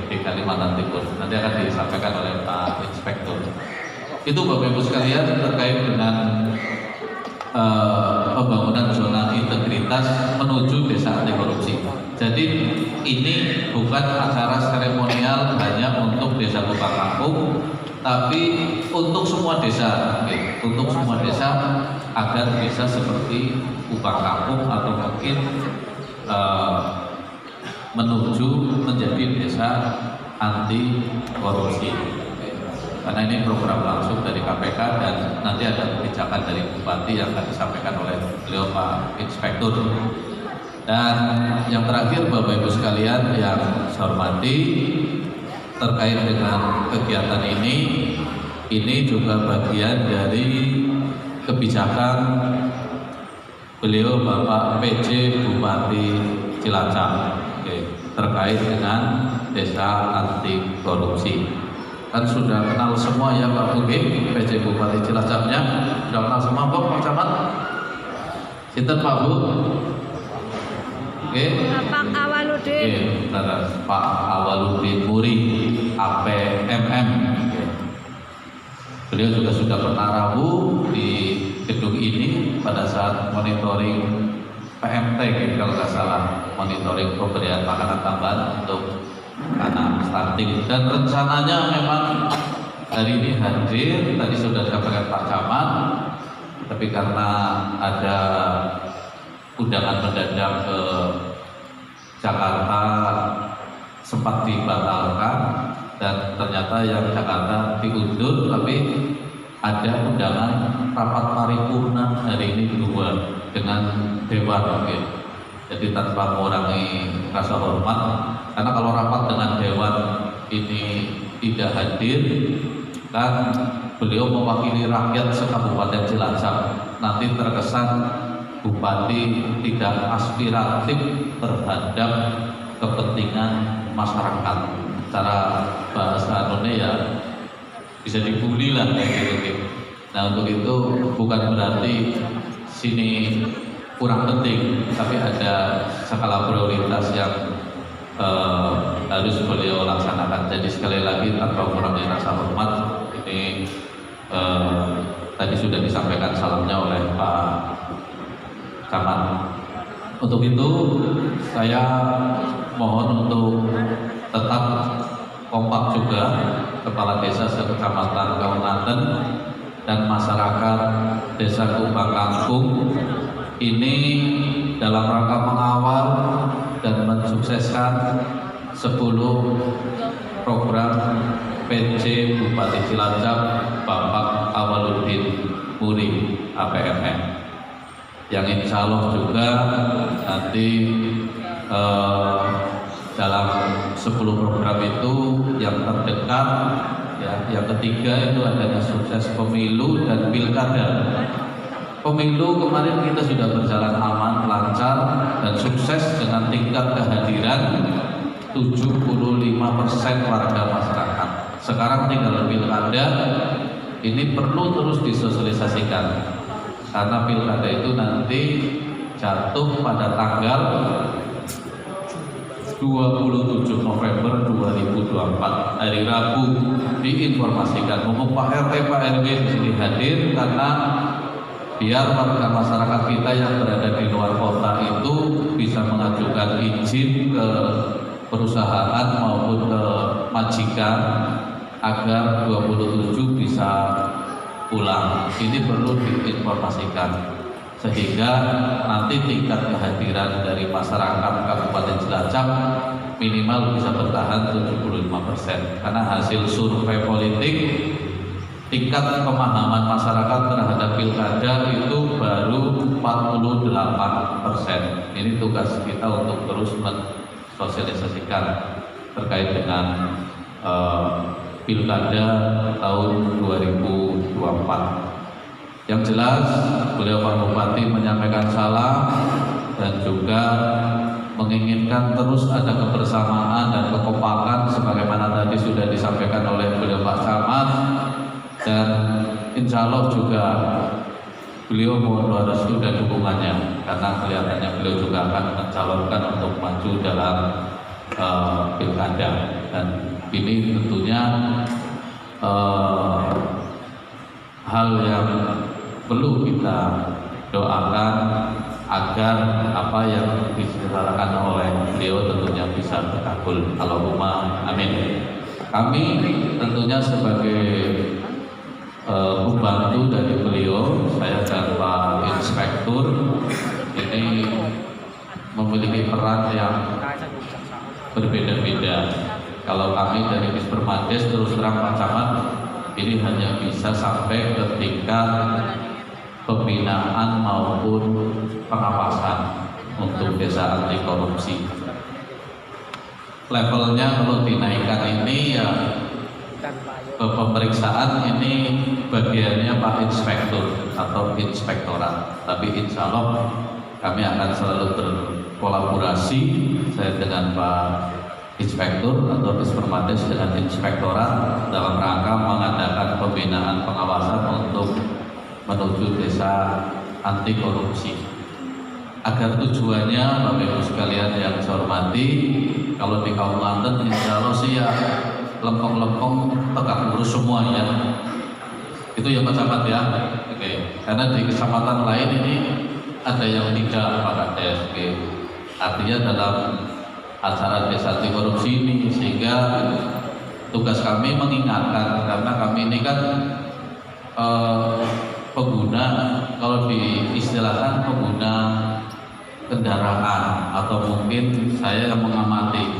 di Kalimantan Timur. Nanti akan disampaikan oleh Pak Inspektur. Itu Bapak Ibu sekalian terkait dengan pembangunan zona integritas menuju desa anti korupsi. Jadi ini bukan acara seremonial hanya untuk desa Kubang Kangkung, tapi untuk semua desa, untuk semua desa agar bisa seperti Kubang Kangkung atau mungkin menuju menjadi desa anti korupsi. Karena ini program langsung dari KPK dan nanti ada kebijakan dari Bupati yang akan disampaikan oleh beliau Pak Inspektur. Dan yang terakhir Bapak Ibu sekalian yang saya hormati, terkait dengan kegiatan ini juga bagian dari kebijakan beliau Bapak PJ Bupati Cilacap, terkait dengan desa anti korupsi. Kan sudah kenal semua ya Pak Bugi, PJ Bupati Cilacapnya sudah kenal semua Pak Camat. Sinten Pak Bu? Pak Awaludin. Pak Awaludin Muri, APMM. Beliau juga sudah pernah rabu di gedung ini pada saat monitoring PMT kalau nggak salah, monitoring pemberian makanan tambahan untuk anak stunting, dan rencananya memang hari ini hadir, tadi sudah disampaikan Pak Camat, tapi karena ada undangan mendadak ke Jakarta sempat dibatalkan, dan ternyata yang Jakarta diundur, tapi ada undangan rapat paripurna hari ini dua dengan Dewan, jadi tanpa mengurangi rasa hormat, karena kalau rapat dengan Dewan ini tidak hadir, kan beliau mewakili rakyat sekabupaten Cilacap, nanti terkesan Bupati tidak aspiratif terhadap kepentingan masyarakat. Cara bahasa Indonesia ya bisa dibully lah gitu. Nah untuk itu bukan berarti sini kurang penting, tapi ada skala prioritas yang harus beliau laksanakan. Jadi sekali lagi tanpa mengurangi rasa hormat, ini tadi sudah disampaikan salamnya oleh Pak Camat. Untuk itu saya mohon untuk tetap kompak juga kepala desa sekecamatan Kaungaten dan masyarakat desa Kumbang Kangkung ini dalam rangka mengawal dan mensukseskan 10 program PJ Bupati Cilacap Bapak Awaludin Muri APMM, yang insya Allah juga nanti dalam 10 program itu yang terdekat ya, yang ketiga itu adanya sukses pemilu dan pilkada. Pemilu kemarin kita sudah berjalan aman, lancar dan sukses dengan tingkat kehadiran 75% warga masyarakat. Sekarang tinggal pilkada, ini perlu terus disosialisasikan. Karena pilkada itu nanti jatuh pada tanggal 27 November 2024 hari Rabu. Diinformasikan umum Pak RT Pak RW di sini hadir, karena biar warga masyarakat kita yang berada di luar kota itu bisa mengajukan izin ke perusahaan maupun ke majikan agar 27 bisa pulang. Ini perlu diinformasikan sehingga nanti tingkat kehadiran dari masyarakat Kabupaten Cilacap minimal bisa bertahan 75%, karena hasil survei politik tingkat pemahaman masyarakat terhadap pilkada itu baru 48%. Ini tugas kita untuk terus mensosialisasikan terkait dengan pilkada tahun 2024. Yang jelas beliau Pak Bupati menyampaikan salam dan juga menginginkan terus ada kebersamaan dan kekompakan sebagaimana tadi sudah disampaikan oleh beliau Pak Camat, dan insya Allah juga beliau mohon restu dan dukungannya, karena kelihatannya beliau juga akan mencalonkan untuk maju dalam pilkada, dan ini tentunya hal yang perlu kita doakan agar apa yang diceritakan oleh beliau tentunya bisa terkabul. Allahumma amin. Kami tentunya sebagai pembantu dari beliau, saya dan Pak Inspektur ini memiliki peran yang berbeda-beda. Kalau kami dari Dispermades terus terang Pak Camat ini hanya bisa sampai ke tingkat pembinaan maupun pengawasan. untuk desa anti korupsi. Levelnya kalau dinaikkan ini ya pemeriksaan ini bagiannya Pak Inspektur atau Inspektorat, tapi insya Allah kami akan selalu berkolaborasi, saya dengan Pak Inspektur atau Dispermades dengan Inspektorat dalam rangka mengadakan pembinaan pengawasan untuk menuju desa anti korupsi. Agar tujuannya Bapak Ibu sekalian yang saya hormati, kalau di Kabupaten insya Allah sih ya lempeng-lempeng tegak lurus semua ya. Itu ya Pak Camat ya. Oke. Karena di kecamatan lain ini ada yang tidak Pak Kades. Oke. Artinya dalam acara desa anti korupsi ini, sehingga tugas kami mengingatkan, karena kami ini kan pengguna, kalau diistilahkan pengguna kendaraan, atau mungkin saya yang mengamati.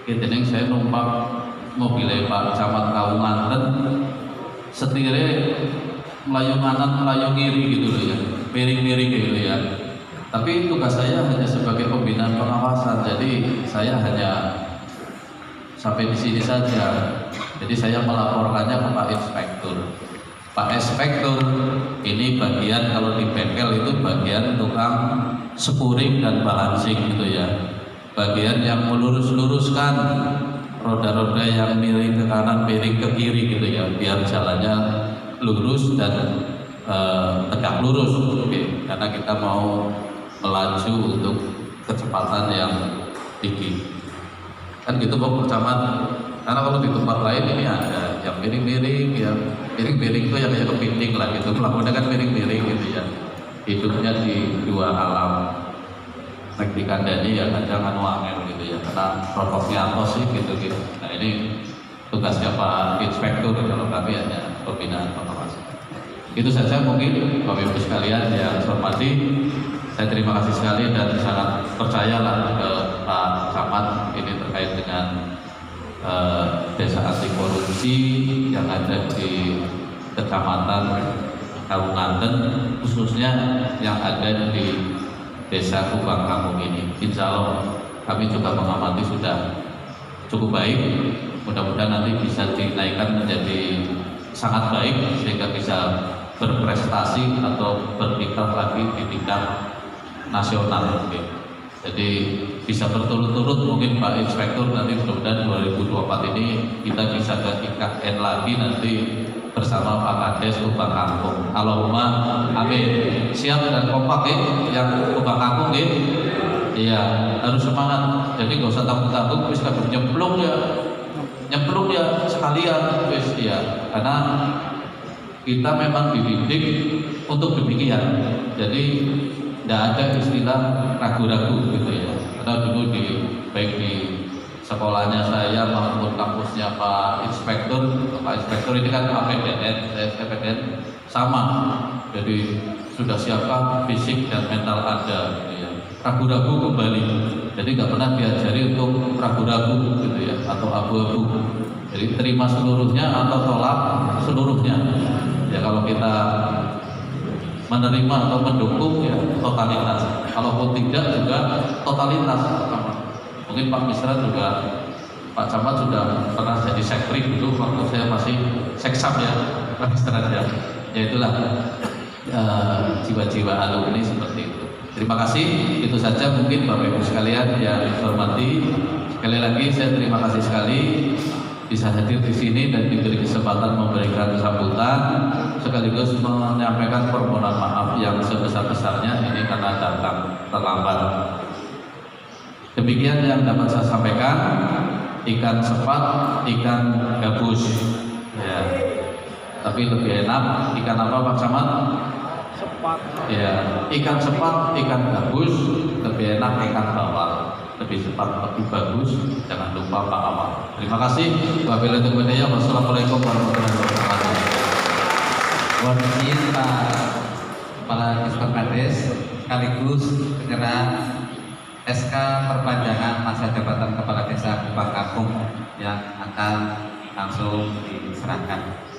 Jadi saya numpak mobilnya Pak Camat Kaunganten, setire melayu kanan melayu kiri gitu loh ya, miring-miring gitu ya. Tapi tugas saya hanya sebagai pembinaan pengawasan, jadi saya hanya sampai di sini saja. Jadi saya melaporkannya ke Pak Inspektur. Pak Inspektur ini bagian, kalau di bengkel itu bagian tukang spuring dan balancing gitu ya, bagian yang melurus-luruskan roda-roda yang miring ke kanan, miring ke kiri gitu ya, biar jalannya lurus dan tegak lurus. Oke. Karena kita mau melaju untuk kecepatan yang tinggi, kan gitu Pak Camat. Karena kalau di tempat lain ini ada yang miring-miring, ya miring-miring itu yang kayak kepiting lah gitu, pelakunya kan miring-miring gitu ya, hidupnya di dua alam. Nek dikandani ya kadang anu angel gitu ya, karena rokoknya apa sih gitu. Nah ini tugasnya Pak Inspektur, kalau kami hanya pembinaan pengawasan. Itu saja mungkin Bapak Ibu sekalian yang saya hormati. Saya terima kasih sekali dan sangat percayalah ke Pak Camat ini terkait dengan desa anti korupsi yang ada di Kecamatan Kaunganten, khususnya yang ada di Desa Kubang Kampung ini. Insya Allah kami juga mengamati sudah cukup baik. Mudah-mudahan nanti bisa dinaikkan menjadi sangat baik sehingga bisa berprestasi atau bertingkat lagi di tingkat nasional. Jadi bisa berturut-turut mungkin Pak Inspektur nanti mudah-mudahan 2024 ini kita bisa ke IKN lagi nanti bersama Pak Kades Kubang Kampung. Allahumma amin. Siap dan kompak yang Kubang Kampung iya harus semangat. Jadi nggak usah takut-takut, bisa nyemplung ya sekalian wis ya, karena kita memang dididik untuk demikian. Jadi tidak ada istilah ragu-ragu gitu ya. Karena dulu baik di sekolahnya saya maupun kampusnya Pak Inspektur ini kan APDN, saya APDN sama. Jadi sudah siapkah fisik dan mental Anda gitu ya. Ragu-ragu kembali. Jadi nggak pernah diajari untuk ragu-ragu gitu ya, atau abu-abu. Jadi terima seluruhnya atau tolak seluruhnya. Ya kalau kita menerima atau mendukung ya totalitas, kalaupun tidak juga totalitas. Mungkin Pak Misra juga, Pak Camat sudah pernah jadi sekri dulu waktu saya masih seksam ya Pak Misra ya. Ya itulah jiwa-jiwa alumni seperti itu. Terima kasih, itu saja mungkin Bapak Ibu sekalian yang saya hormati. Sekali lagi saya terima kasih sekali bisa hadir di sini dan diberi kesempatan memberikan sambutan, sekaligus menyampaikan permohonan maaf yang sebesar-besarnya ini karena datang terlambat. Demikian yang dapat saya sampaikan. Ikan sepat, ikan gabus, ya. Tapi lebih enak ikan apa Pak Camat? Sepat. Ya, ikan sepat, ikan gabus, lebih enak ikan bawal. Lebih cepat, lebih bagus. Jangan lupa Pak Awal. Terima kasih. Wabillahi taufiq wal hidayah. Wassalamualaikum warahmatullahi wabarakatuh. Mohon izin Pak Kepala Dispermades sekaligus penyerahan SK perpanjangan masa jabatan Kepala Desa Kubang Kampung yang akan langsung diserahkan.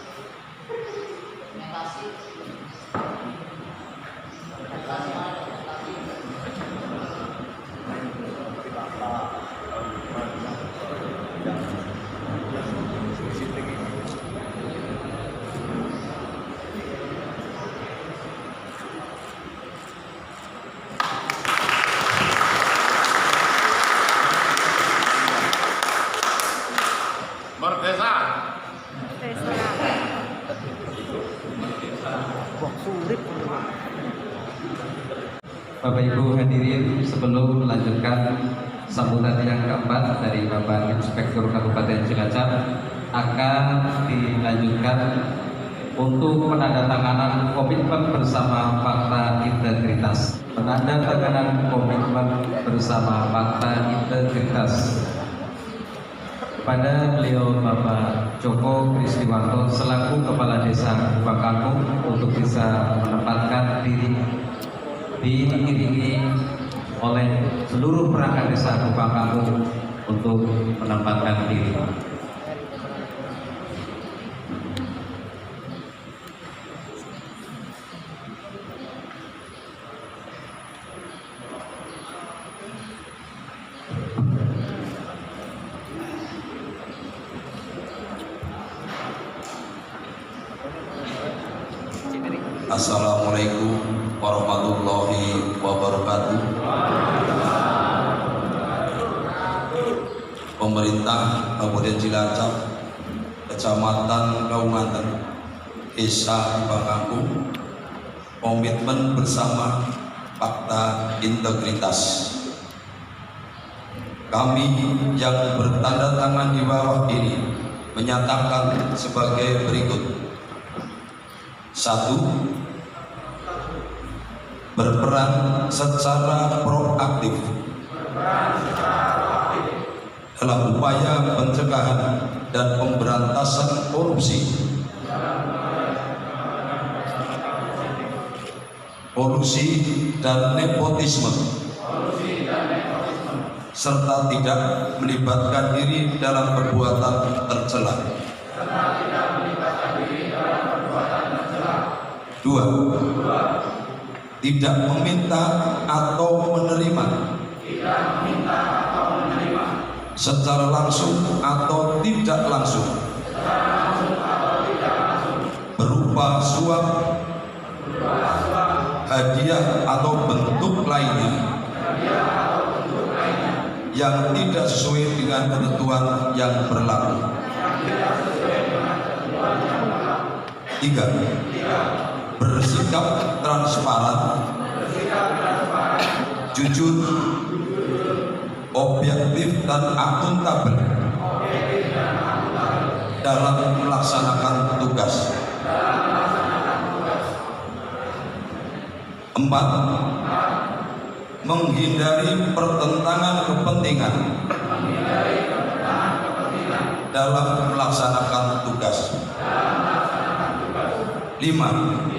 Bapak Ibu hadirin, sebelum melanjutkan sambutan yang keempat dari Bapak Inspektur Kabupaten Cilacap, akan dilanjutkan untuk penandatanganan komitmen bersama fakta integritas. Penandatanganan komitmen bersama fakta integritas kepada beliau Bapak Joko Kristiwanto selaku Kepala Desa Kubang Kangkung untuk bisa menempatkan diri diiringi oleh seluruh perangkat desa Kubang Kangkung untuk menempatkan diri. Assalamualaikum warahmatullahi wabarakatuh. Pemerintah Kabupaten Cilacap, Kecamatan Kaunganten, Desa Kubang Kangkung, komitmen bersama fakta integritas. Kami yang bertanda tangan di bawah ini menyatakan sebagai berikut. 1. Berperan secara proaktif dalam upaya pencegahan dan pemberantasan korupsi, kolusi dan nepotisme, serta tidak melibatkan diri dalam perbuatan tercela. 2. Tidak meminta atau menerima secara langsung atau tidak langsung berupa suap, hadiah atau bentuk lainnya yang tidak sesuai dengan ketentuan yang berlaku. 3. Bersikap transparan, jujur, objektif dan akuntabel dalam melaksanakan tugas. 4. Menghindari pertentangan kepentingan dalam melaksanakan tugas. 5.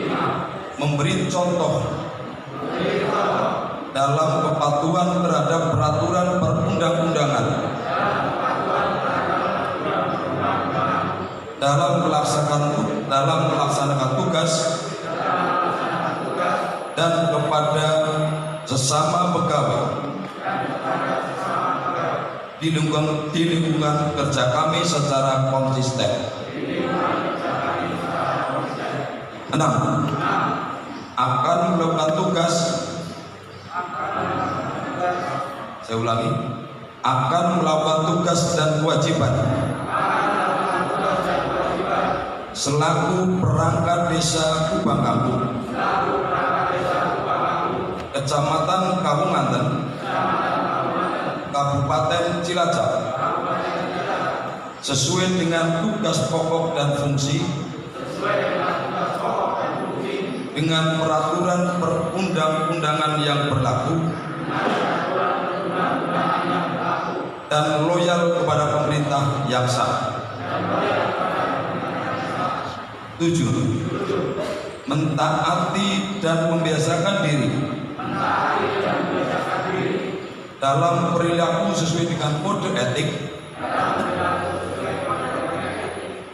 Memberi contoh dalam kepatuhan terhadap peraturan perundang-undangan dalam melaksanakan tugas dan kepada sesama pegawai di lingkungan kerja kami secara konsisten. 6. Akan melakukan tugas, saya ulangi, akan melakukan tugas dan kewajiban selaku perangkat desa Kubang Kangkung, Kecamatan Kaunganten, Kabupaten Cilacap, sesuai dengan tugas pokok dan fungsi dengan peraturan perundang-undangan yang berlaku dan loyal kepada pemerintah yang sah. 7. Mentaati dan membiasakan diri dalam perilaku sesuai dengan kode etik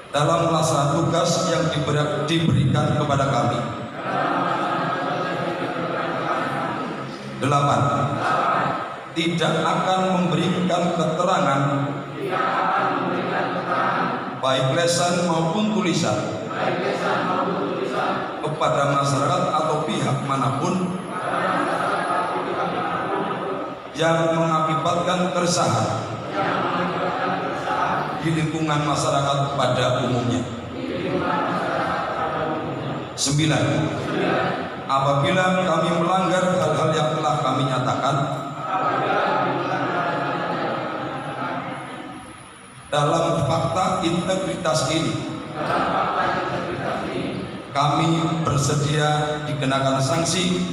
dalam melaksanakan tugas yang diberikan kepada kami. 8. Tidak akan memberikan keterangan baik lesan maupun tulisan kepada masyarakat atau pihak manapun yang mengakibatkan keresahan di lingkungan masyarakat pada umumnya. 9. apabila kami melanggar hal-hal yang telah kami nyatakan dalam fakta integritas ini, kami bersedia dikenakan sanksi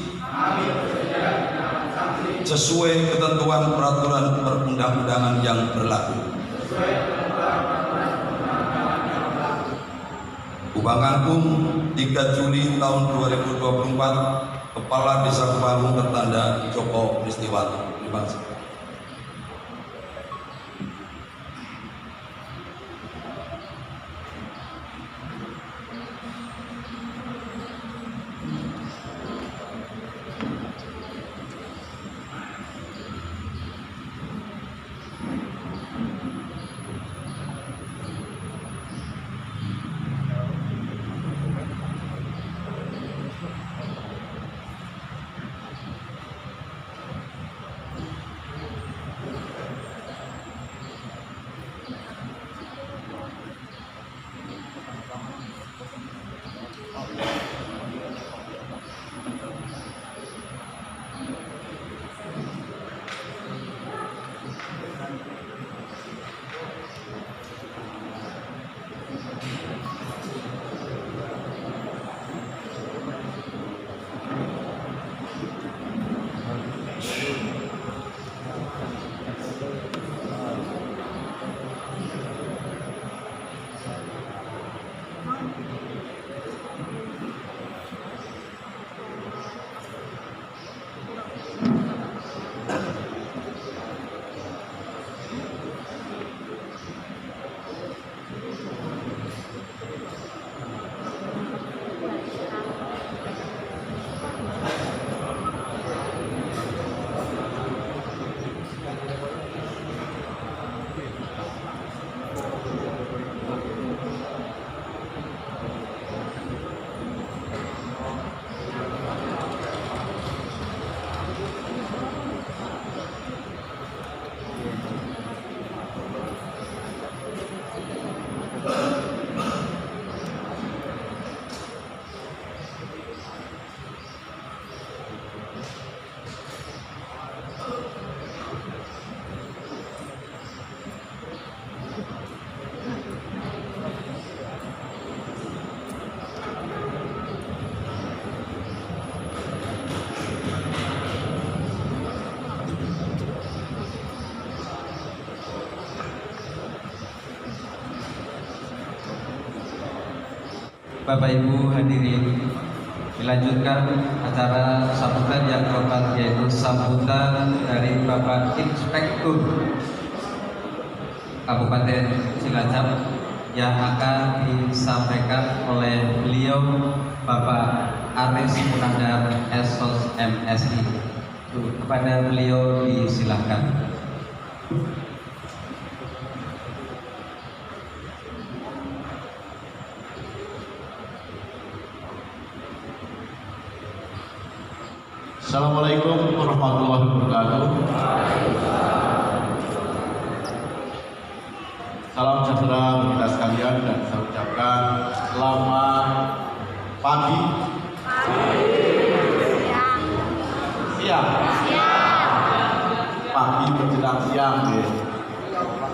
sesuai ketentuan peraturan perundang-undangan yang berlaku. Kubang Agung 3 Juli tahun 2024, Kepala Desa Kubang Agung tertanda Joko Pristiwanto. Terima kasih. Bapak Ibu hadirin, dilanjutkan acara sambutan yang keempat, yaitu sambutan dari Bapak Inspektur Kabupaten Cilacap yang akan disampaikan oleh beliau Bapak Aris Munandar Esos MSI. Kepada beliau disilahkan. Assalamualaikum warahmatullahi wabarakatuh. Salam sejahtera kita sekalian, dan saya ucapkan selamat pagi, siang, pagi menjelang siang,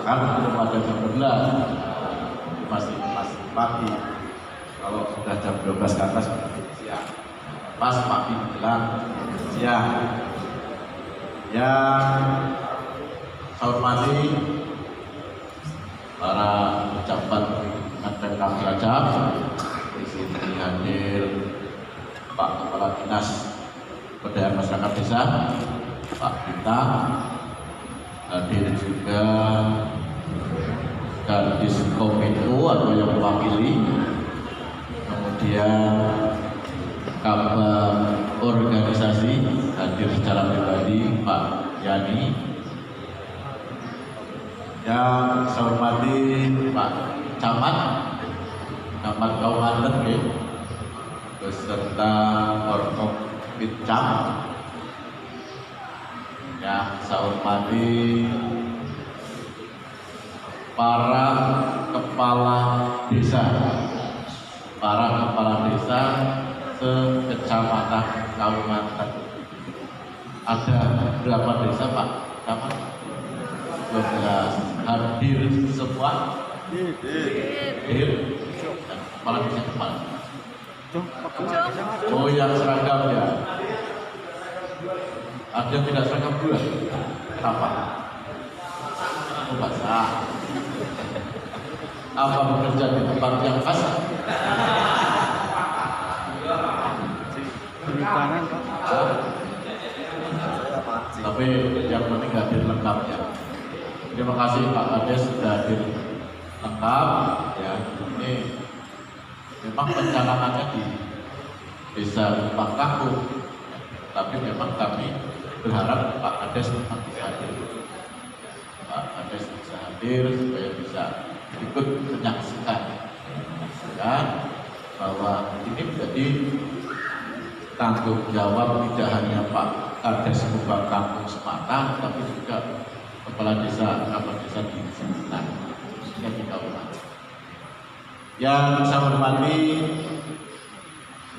kan belum ada jam 12, masih pagi. Kalau sudah jam 12 ke atas siang, pas pagi menjelang siang. Yang saya hormati para pejabat Pemkab Cilacap, di sini hadir Pak Kepala Dinas Pemberdayaan Masyarakat Desa, Pak Bita, hadir juga Kadis Kominfo atau yang mewakili, kemudian Kabar organisasi hadir secara pribadi Pak Yani, yang saya hormati Pak Camat Kaumanten beserta Forkopimcam, yang saya hormati para kepala desa se-Kecamatan Kalimantan. Ada berapa desa Pak? Camat? 12. Hadir semua? Hadir. Kepala desa kepala. Oh yang seragam ya. Ada yang tidak seragam dua. Kenapa? Oh basah. Apa bekerja di tempat yang basah? Tapi yang penting hadir lengkap ya. Terima kasih Pak Kades sudah hadir lengkap ya. Ini memang pencalonan di Desa Pangkaku, tapi memang kami berharap Pak Kades memang bisa hadir. Pak Kades bisa hadir supaya bisa ikut menyaksikan ya, bahwa ini menjadi tanggung jawab tidak hanya Pak Kades Kubang Kampung semata, tapi juga kepala desa di sekitar yang di kabupaten. Yang saya hormati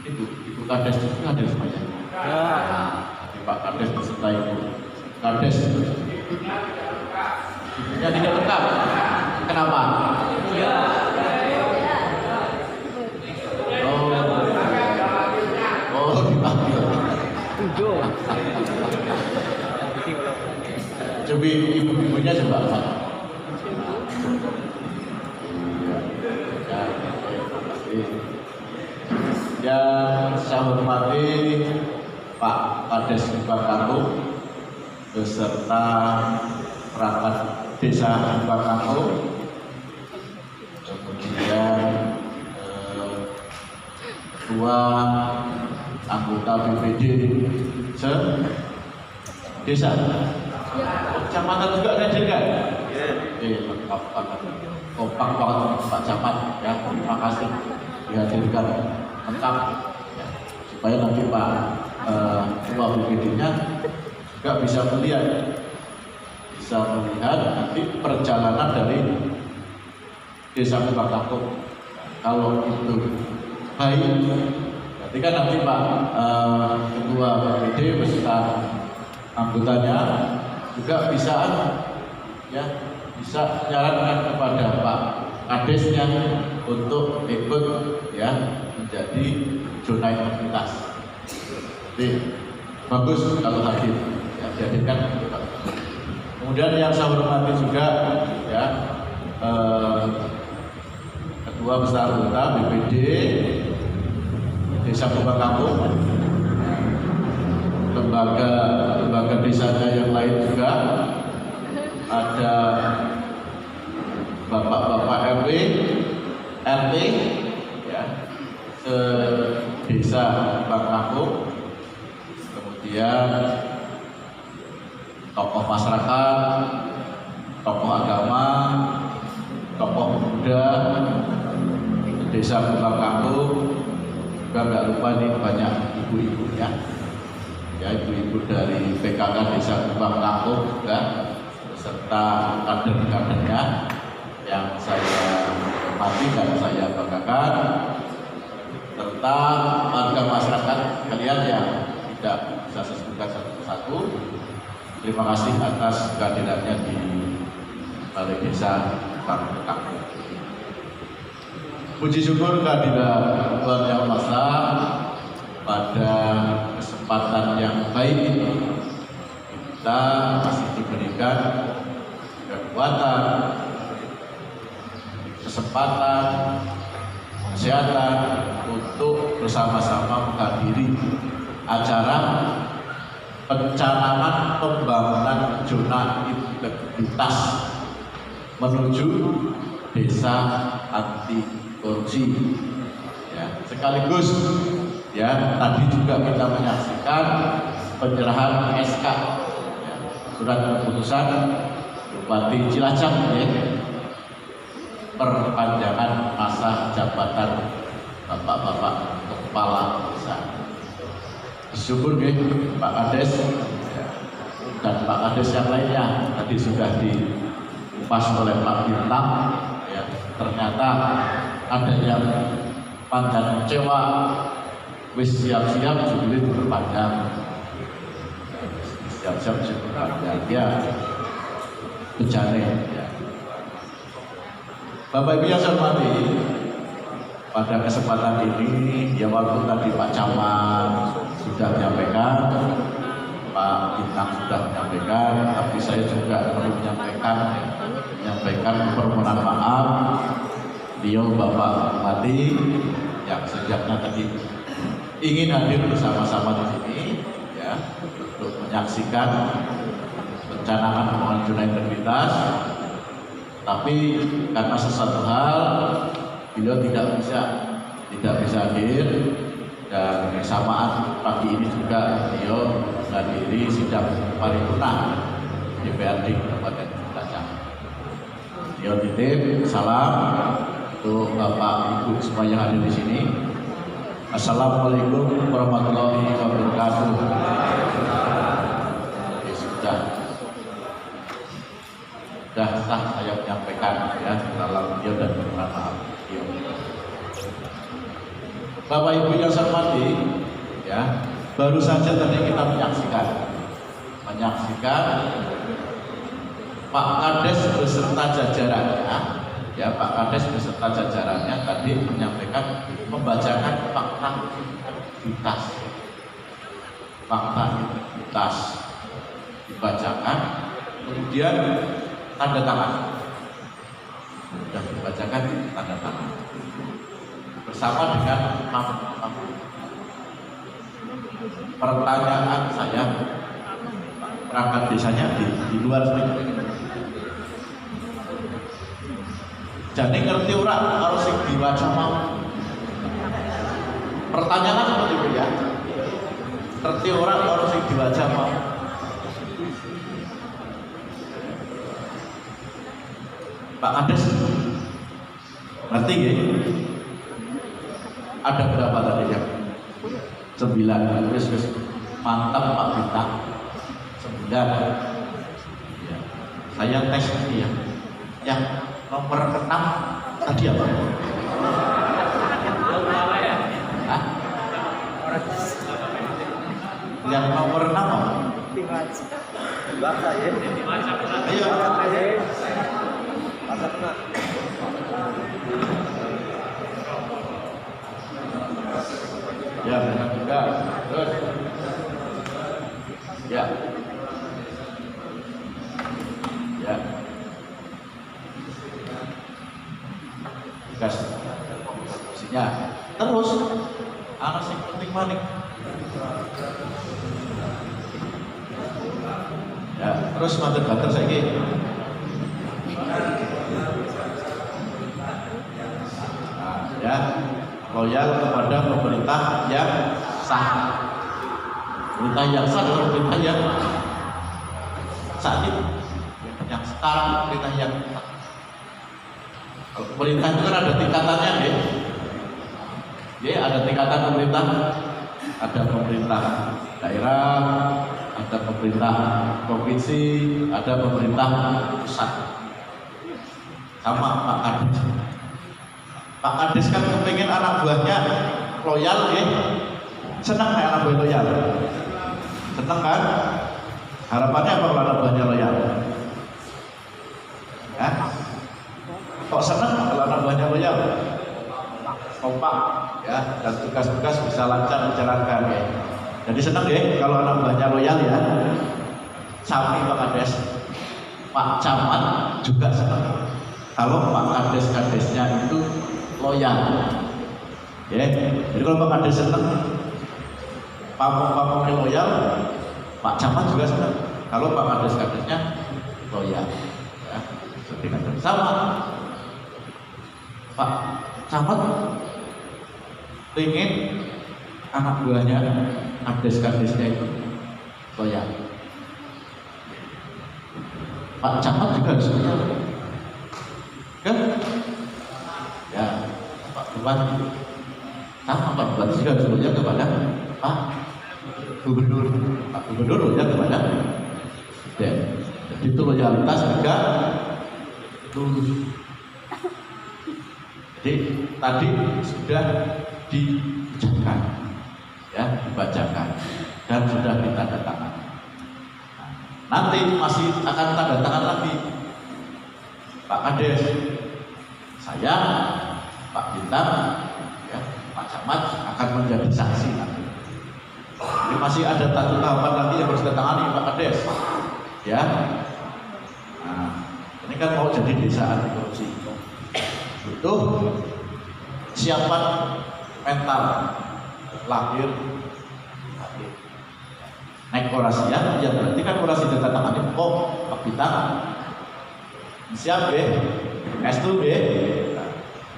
Ibu Kades itu hadir semuanya. Pak Kades beserta Ibu Kades ibunya tidak lengkap. Kenapa? Oh dipanggil. Coba ibu-ibunya coba Pak. Yang saya hormati Pak Kades Kubang Kampung beserta perangkat desa Kubang Kampung, kemudian ketua anggota BPD desa, kecamatan juga ada kan? Lengkap banget, kompak banget Pak Camat ya. Terima kasih dihadirkan lengkap ya, supaya nanti Pak ketua BPD-nya juga bisa melihat nanti perjalanan dari Desa Kubang Kampung. Kalau itu baik, berarti kan nanti Pak ketua BPD beserta anggotanya juga bisa ya, bisa menyarankan kepada Pak Kadesnya untuk ikut ya menjadi zona imunitas. Jadi bagus kalau hadir ya, dihadirkan. Kemudian yang saya hormati juga ya ketua besar anggota BPD Desa Kubang Kampung, lembaga desanya yang lain juga, ada bapak-bapak RW, RT ya, se-Desa Kubang Kampung, kemudian tokoh masyarakat, tokoh agama, tokoh pemuda Desa Kubang Kampung, juga nggak lupa nih banyak ibu-ibu ya, ibu-ibu dari PKK Desa Kubang Kampung juga beserta kader-kadernya yang saya hormati dan saya banggakan, serta warga masyarakat kalian yang tidak bisa saya sebutkan satu persatu. Terima kasih atas kehadirannya di Balai Desa Kubang Kampung. Puji syukur kehadiran Tuhan Yang Maha Esa pada kesempatan yang baik ini, kita masih diberikan kekuatan, kesempatan, kesehatan untuk bersama-sama menghadiri acara pencanangan pembangunan zona integritas menuju desa anti korupsi ya, sekaligus ya tadi juga kita menyaksikan penyerahan SK ya, surat keputusan Bupati Cilacap ya, perpanjangan masa jabatan bapak-bapak kepala desa. Bersyukur ya, Pak Kades ya, dan Pak Kades yang lainnya tadi sudah dikupas oleh Pak Bintang ya, ternyata ada yang panjang kecewa wis siap-siap judulnya diperpanjang. Siap-siap diperpanjang ya. Bejane ya. Bapak Ibu yang saya hormati, pada kesempatan ini ya walaupun tadi Pak Camat sudah menyampaikan, Pak Bintang sudah menyampaikan, tapi saya juga perlu menyampaikan permohonan maaf beliau Bapak Bupati yang sejaknya tadi ingin hadir bersama-sama di sini ya untuk menyaksikan perencanaan pembangunan integritas, tapi karena sesuatu hal beliau tidak bisa hadir, dan bersamaan pagi ini juga beliau menghadiri sidang paripurna DPRD Kabupaten Cilacap. Beliau titip salam untuk Bapak Ibu semuanya hadir di sini. Assalamualaikum warahmatullahi wabarakatuh. Oke, sudah sah saya menyampaikan ya dalam beliau dan permohonan maaf beliau. Bapak Ibu yang saya hormati, ya baru saja tadi kita menyaksikan Pak Kades beserta jajarannya, ya Pak Kades beserta jajarannya tadi menyampaikan, membacakan fakta integritas dibacakan, kemudian tanda tangan, sudah dibacakan tanda tangan bersama dengan pertanyaan saya, perangkat desanya di luar sini. Jadi ngerti orang harus sing diwaca mau. Pertanyaan seperti itu ya. Ngerti orang harus sing diwaca mau. Pak Kades ngerti ya? Ada berapa tadi ya? 9. Wis mantap Pak Bintang. 9. Ya. Saya tes ini ya. Yang nomor 6 tadi apa? Hah? Yang nomor 6 apa? Ayo. Ya, benar juga. Terus. Ya. Ya. Gas. Fungsinya. Terus anak sing penting maning. Ya, terus matur-matur saiki. Nah, ya. Loyal kepada pemerintah yang sah. Pemerintah yang sah adalah pemerintah yang sah ini, yang sekarang pemerintah yang sah. Kalau pemerintah itu kan ada tingkatannya, ya ada tingkatan pemerintah, ada pemerintah daerah, ada pemerintah provinsi, ada pemerintah pusat. Sama Pak Kades. Pak Kades kan kepengen anak buahnya loyal, ya. Senang kan anak buah loyal? Senang kan? Harapannya apa kalau anak buahnya loyal? Ya? Kok senang kalau anak buahnya loyal? Kompak, ya, dan tugas-tugas bisa lancar dijalankan, ya. Jadi senang ya kalau anak buahnya loyal, ya. Sami Pak Kades, Pak Camat juga senang kalau Pak Kades-kadesnya itu loyal, ya. Jadi kalau Pak Kades senang, pamong-pamongnya loyal, Pak Camat juga senang kalau Pak Kades-kadesnya loyal, ya. Sama Pak Camat pengen anak buahnya, kades-kadesnya itu loyal. Pak Camat juga harus loyal, kan? Ya, Pak Bupati sama, Pak Bupati juga harus loyal kepada Pak Gubernur. Pak Gubernur loyal kepada Presiden. Jadi itu loyalitas juga lurus. Jadi tadi sudah diucapkan dibacakan dan sudah ditandatangani. Nanti masih akan tanda tangan lagi Pak Kades, saya, Pak Bintang, ya, Pak Camat akan menjadi saksi nanti. Jadi masih ada satu tahapan lagi yang harus ditangani Pak Kades, ya. Nah, ini kan mau jadi desa anti korupsi, butuh siapan mental, lahir, batin. Naik orasi ya berarti kan orasi ditandatangani kok Pak Bintang siap ya, S2 ya.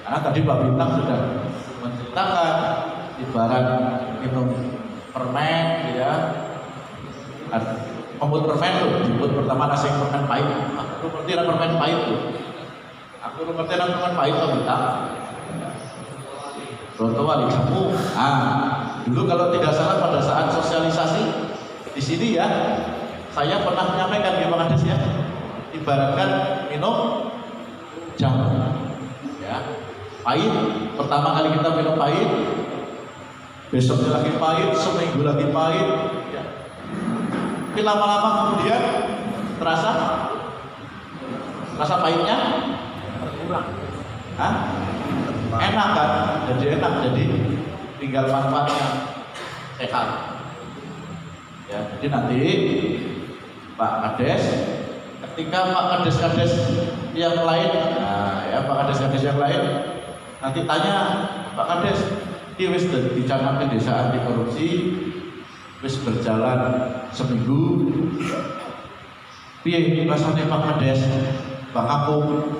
Karena tadi Pak Bintang sudah menceritakan ibarat minum permen ya, membuat permen tuh, dibuat pertama nasi permen pahit. Aku ngerti permen pahit tuh. Aku ngerti permen pahit Pak Bintang. Contoh wali kamu. Dulu kalau tidak salah pada saat sosialisasi di sini ya, saya pernah menyampaikan di Pak Kades ya, ibaratkan minum jamu, ya, pahit. Pertama kali kita minum pahit, besoknya lagi pahit, seminggu lagi pahit, ya. Tapi lama-lama kemudian terasa rasa pahitnya berkurang. Enak kan? Jadi enak, jadi tinggal manfaatnya sehat. Ya, jadi nanti Pak Kades, ketika Pak Kades-Kades yang lain, ya Pak Kades-Kades yang lain nanti tanya Pak Kades, ini wis dicanangkan desa anti korupsi, wis berjalan seminggu, piye rasanya Pak Kades, Bang Akung,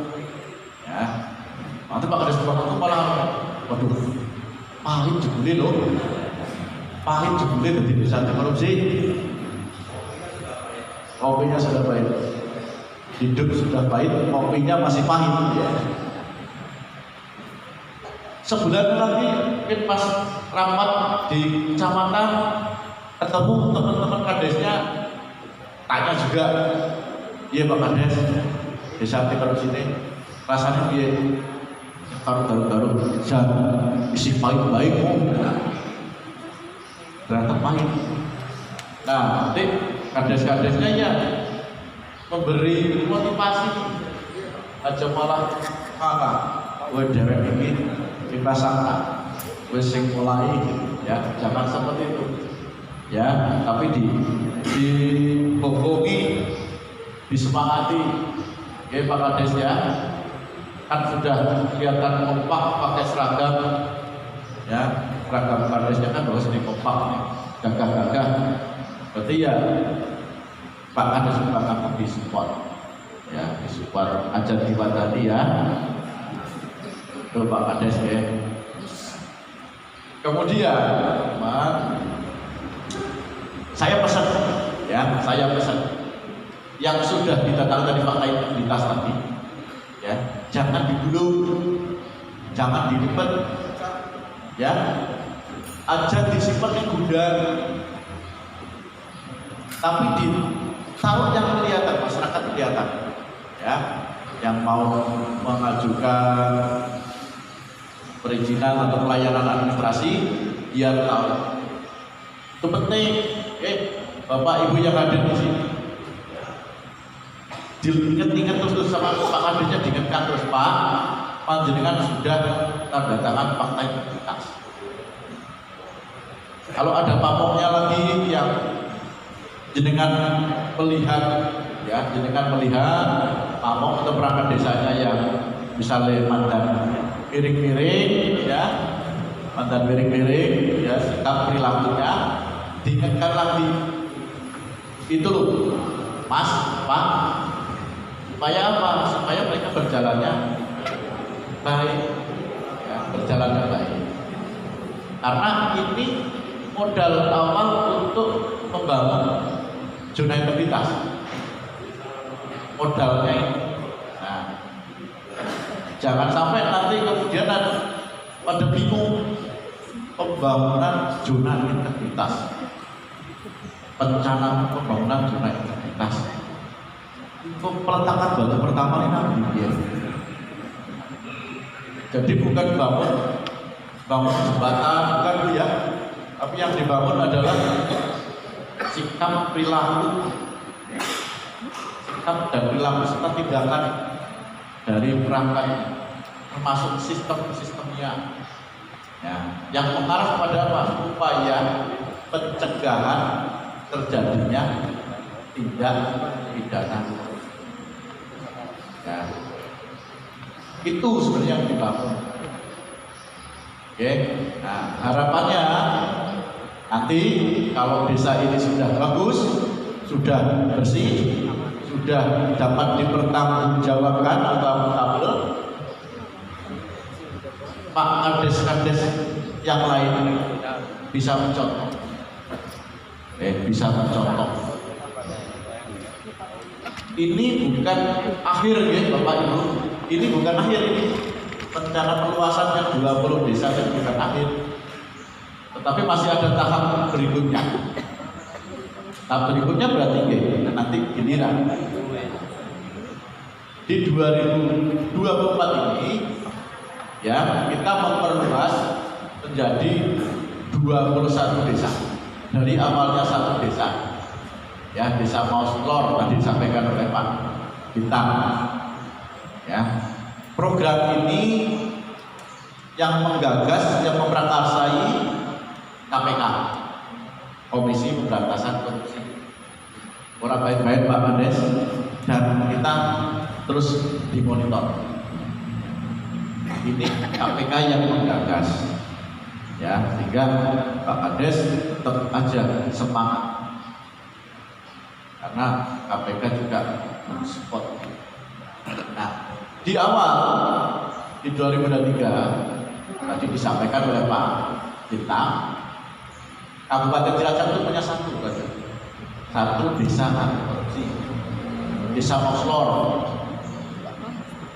ya. Nanti Pak Kades Bang Akung malah, waduh, pahit jebule loh, pahit jebule dari desa anti korupsi. Kopinya sudah pahit, hidup sudah pahit, kopinya masih pahit ya. Sebulan lagi pas rapat di kecamatan ketemu teman-teman kadesnya, tanya juga, iya Pak Kades, desa anti korupsi ini rasanya dia taruh isi pahit baik ternyata pahit. Nah nanti kades-kadesnya ya memberi motivasi aja malah kalah. Gue dewek ini kita sangka gue sing mulai ya, jangan seperti itu ya, tapi dibohongi, disemangati ya Pak Kades ya, kan sudah kelihatan kompak pakai seragam ya, seragam kadesnya kan harus kompak nih, gagah-gagah. Berarti ya Pak Kades akan disupport ya, disupport ajar Diwadani ya. Itu Pak Kades ya. Kemudian saya pesan ya, saya pesan yang sudah ditandatangani fakta integritas tadi ya, jangan digulung, jangan dilipet ya, aja disimpan di gudang, tapi ditaruh yang kelihatan, masyarakat kelihatan ya, yang mau mengajukan perizinan atau pelayanan administrasi biar tahu. Itu penting. Bapak Ibu yang hadir di sini, diingat-ingat terus sama Pak Kadesnya, diingatkan terus, Pak, panjenengan sudah tanda tangan fakta integritas. Kalau ada pamoknya lagi yang jenengan melihat ya, jenengan melihat pamok atau perangkat desanya yang misalnya mantan piring-piring ya, mantan piring-piring ya, sikap perilakunya diingatkan lagi. Itu loh Mas, Pak, supaya apa? Supaya mereka berjalannya baik ya, berjalannya baik. Karena ini modal awal untuk membangun zona integritas, modalnya ini. Nah, jangan sampai nanti kemudian pada bingung pembangunan zona integritas, perencanaan pembangunan zona integritas. Untuk peletakan batu pertama ini nanti ya. Jadi bukan bangun jembatan, bukan ya. Tapi yang dibangun adalah sikap perilaku, sikap dan perilaku serta tindakan dari perangkat, termasuk sistemnya. Ya, yang mengarah kepada apa? Upaya pencegahan terjadinya tindak pidana. Ya, itu sebenarnya yang dibangun. Oke, nah harapannya nanti kalau desa ini sudah bagus, sudah bersih, sudah dapat dipertanggungjawabkan atau akuntabel, Pak Kades-Kades yang lain bisa mencontoh, bisa mencontoh. Ini bukan akhir ya Bapak Ibu, ini bukan akhir ini. Rencana perluasan yang 20 desa itu bukan akhir, tetapi masih ada tahap berikutnya. Tahap berikutnya berarti nanti giliran. Di 2024 ini ya kita memperluas menjadi 21 desa. Dari awalnya 1 desa, ya desa Mauslor tadi disampaikan oleh Pak Bintang. Ya, program ini yang menggagas, yang memprakarsai KPK, Komisi Pemberantasan Korupsi. Orang baik-baik Pak Kades, dan kita terus dimonitor. Ini KPK yang menggagas, ya, sehingga Pak Kades tetap aja semangat, karena KPK juga mensupport. Nah, di awal di 2023 tadi disampaikan oleh Pak Bintang, Kabupaten Cilacap itu punya satu desa anti korupsi, Desa Mauslor.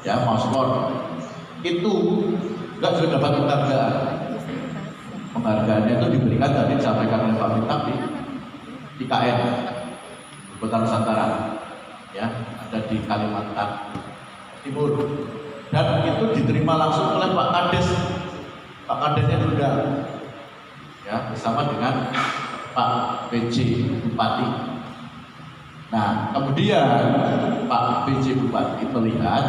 Ya, Mauslor itu juga sudah dapat penghargaan. Penghargaannya itu diberikan tadi disampaikan oleh Pak Bintang di IKN Kota Nusantara, ya, ada di Kalimantan Timur, dan itu diterima langsung oleh Pak Kades. Pak Kadesnya juga, ya, bersama dengan Pak PJ Bupati. Nah, kemudian Pak PJ Bupati melihat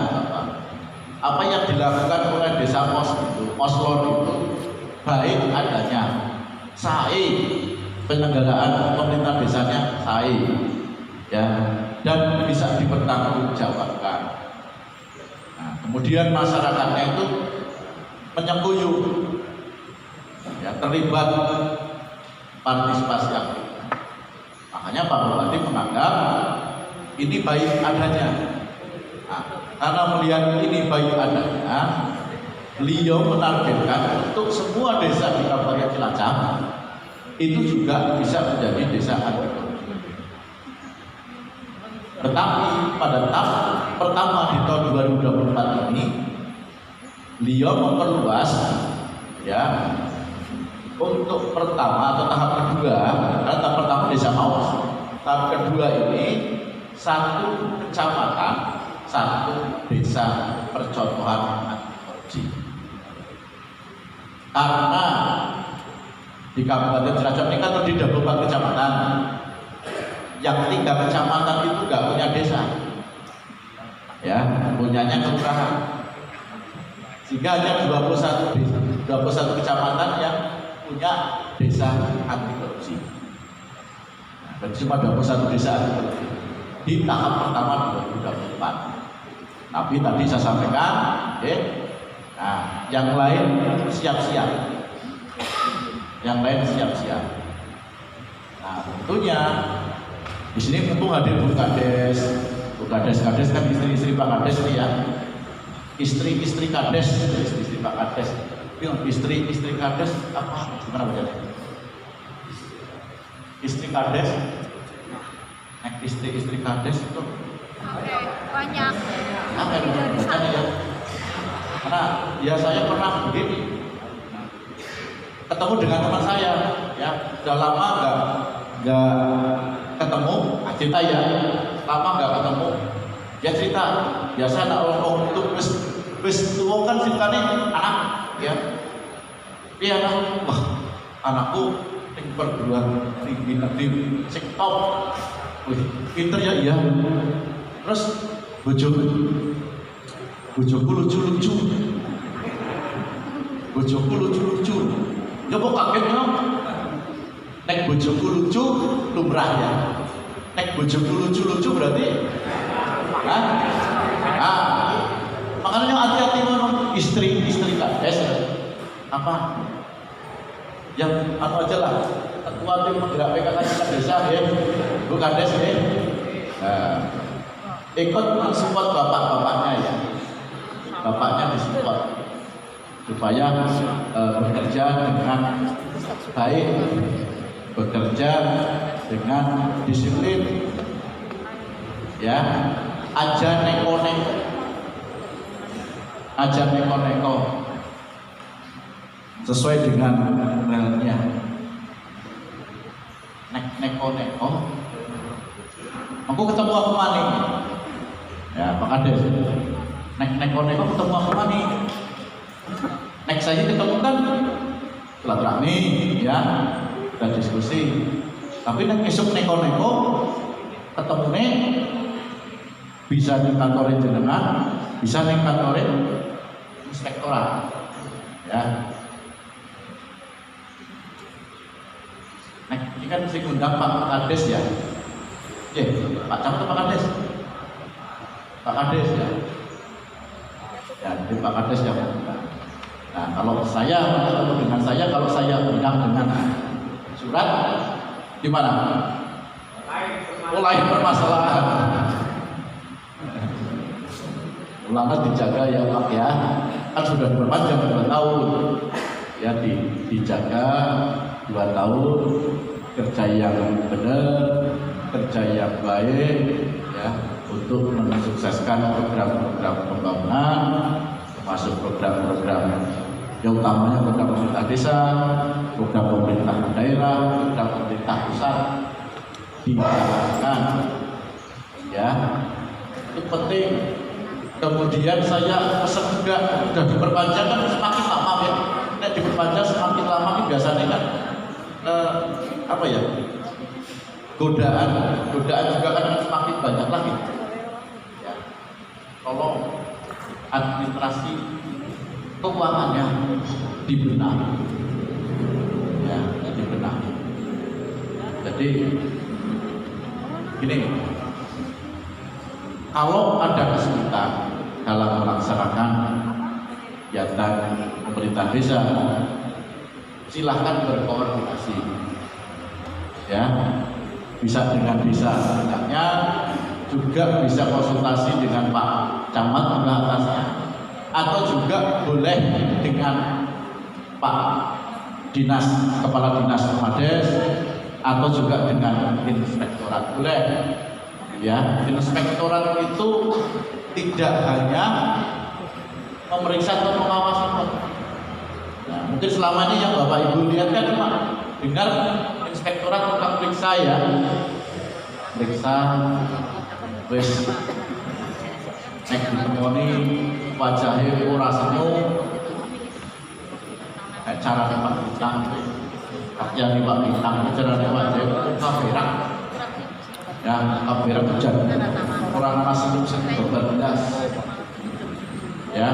apa yang dilakukan oleh Desa Mauslor itu baik adanya SAE, penyelenggaraan pemerintah desanya SAE, ya, dan bisa dipertanggungjawabkan. Nah, kemudian masyarakatnya itu menyengkuyuh, ya, terlibat partisipasi aktif. Makanya Pak Bupati menganggap ini baik adanya. Nah, karena melihat ini baik adanya, beliau menargetkan untuk semua desa di Kabupaten Cilacap itu juga bisa menjadi desa anti korupsi. Tetapi pada tahap pertama di tahun 2024 ini, beliau memperluas, ya, untuk pertama atau tahap kedua. Karena tahap pertama Desa Maus, tahap kedua ini 1 kecamatan, 1 desa percontohan anti korupsi. Karena di Kabupaten Cilacap ini kan terdiri dari 24 kecamatan, yang 3 kecamatan itu nggak punya desa, ya, punyanya kelurahan, sehingga hanya 21 kecamatan yang punya desa anti korupsi. Dan cuma 21 desa anti korupsi di tahap pertama 2024. Tapi tadi saya sampaikan, nah, yang lain siap-siap, Nah, tentunya di sini mumpung hadir Bu Kades kan istri Pak Kades nih, ya, istri Kades, istri Pak Kades, istri Kades apa? Gimana bacanya? Istri Kades, istri Kades itu banyak. apa yang bacanya, ya? Karena ya saya pernah begini, ketemu dengan teman saya, ya, udah lama nggak ketemu, cerita, ya, lama nggak ketemu, ya, cerita biasa anak orang itu wis tua kan ceritanya anak, ya, dia anak, wah, anakku ning perguruan tinggi negeri sing top. Wih, pinter ya iya. Terus bojoku lucu-lucu. Bojoku lucu-lucu. Ya kok kaget ya? Nek bojoku lucu lumrah ya. Nek bojoku lucu-lucu berarti makanya hati-hati ngono istri kades apa yang aja lah ketua tim penggerak PKK desa ya Bu Kades ya ikut mensupport bapaknya ya bapaknya disupport supaya bekerja dengan baik bekerja dengan disiplin ya aja neko-neko sesuai dengan realnya. Neko-neko aku ketemu aku maning ya Pak Kades neko-neko ketemu aku maning nek saya ketemu kan silaturahmi ya dan diskusi tapi nek esuk neko-neko ketemu nih bisa di kantor jenengan bisa di kantor inspektorat ya. Nah, ini kan mesti ngundang Pak Kades ya. Pak Camat Pak Kades. Pak Kades ya. Ya, jadi Pak Kades ya. Nah, kalau saya dengan saya kalau saya undang dengan surat gimana? Mulai permasalahan. Ulama dijaga ya Pak ya. Kan sudah berpanjang 2 tahun. Ya dijaga 2 tahun kerja yang benar, kerja yang baik ya untuk mensukseskan program-program pembangunan termasuk program-program yang utamanya program pemerintah desa, program pemerintah daerah, program pemerintah pusat dijalankan ya itu penting. Kemudian saya pesan juga sudah diperpanjang kan semakin lama ya. Nek diperpanjang semakin lama ini biasanya kan godaan juga kan semakin banyak lagi. Ya. Tolong administrasi keuangannya dibenahi. Ya, dibenahi. Jadi gini, kalau ada kesulitan dalam melaksanakan kegiatan pemerintah desa, silahkan berkoordinasi, ya, bisa dengan desa terdekat, juga bisa konsultasi dengan Pak Camat juga atasnya, atau juga boleh dengan Pak Dinas Kepala Dinas Kades, atau juga dengan Inspektorat boleh. Ya, inspektorat itu tidak hanya memeriksa atau mengawasi. Nah, mungkin selama ini yang Bapak Ibu lihat kan cuma dengar inspektorat tukang periksa ya, periksa, wes, nek ditemoni wajahnya ora semu, cara Pak Bintang, kajian Pak Bintang, cara wajah kamera. Ya, kamera hujan orang masih berbelas ya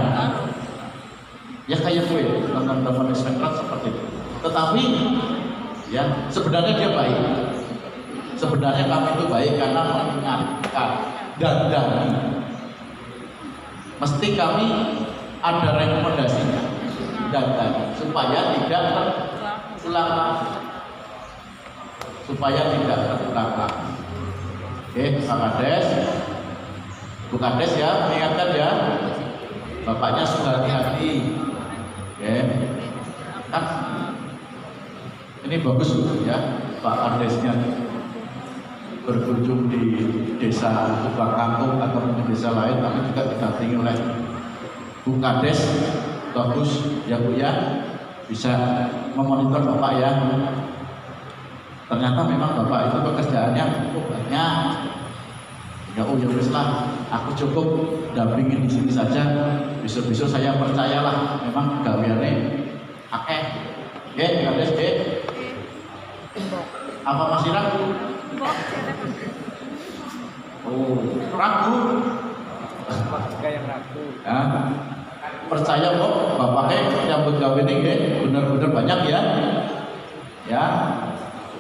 kayak gue teman-teman inspektorat seperti itu. Tetapi ya sebenarnya dia baik, sebenarnya kami itu baik karena mengingatkan dan mesti kami ada rekomendasinya dan supaya tidak terulang lagi, Oke, Pak Kades, Bu Kades ya, mengingatkan ya, bapaknya sudah hati-hati, oke, kan ini bagus ya, Pak Kadesnya berkunjung di desa Kubang Kampung atau di desa lain, tapi juga didampingi oleh Bu Kades, bagus ya Bu ya, bisa memonitor Bapak ya. Ternyata memang Bapak itu pekerjaannya cukup banyak. Ya wis lah, aku cukup dampingin di sini saja. Besok-besok saya percayalah, memang gaweane akeh. Nggih, Kades nggih. Apa masih ragu? Oh, ragu? Ya, percaya kok bapaknya nyambut gawe ini bener-bener banyak ya. Ya,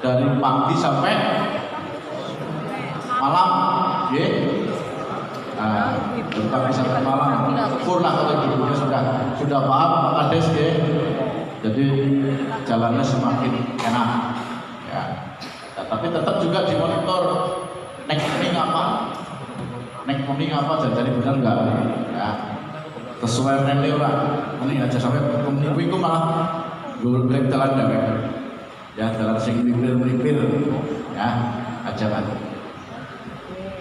dari pagi sampai malam, ya. Nah, dari pagi sampai malam. Syukurlah kalau ibunya sudah paham Pak Kades ya. Jadi jalannya semakin enak. Ya. Nah, tapi tetap juga dimonitor nek ini apa? Nek mending apa jadi benar enggak? Ya. Sesuai nilai orang. Ini aja sampai minggu itu malah gue beli jalan ya jalan sing melipir ya aja kan.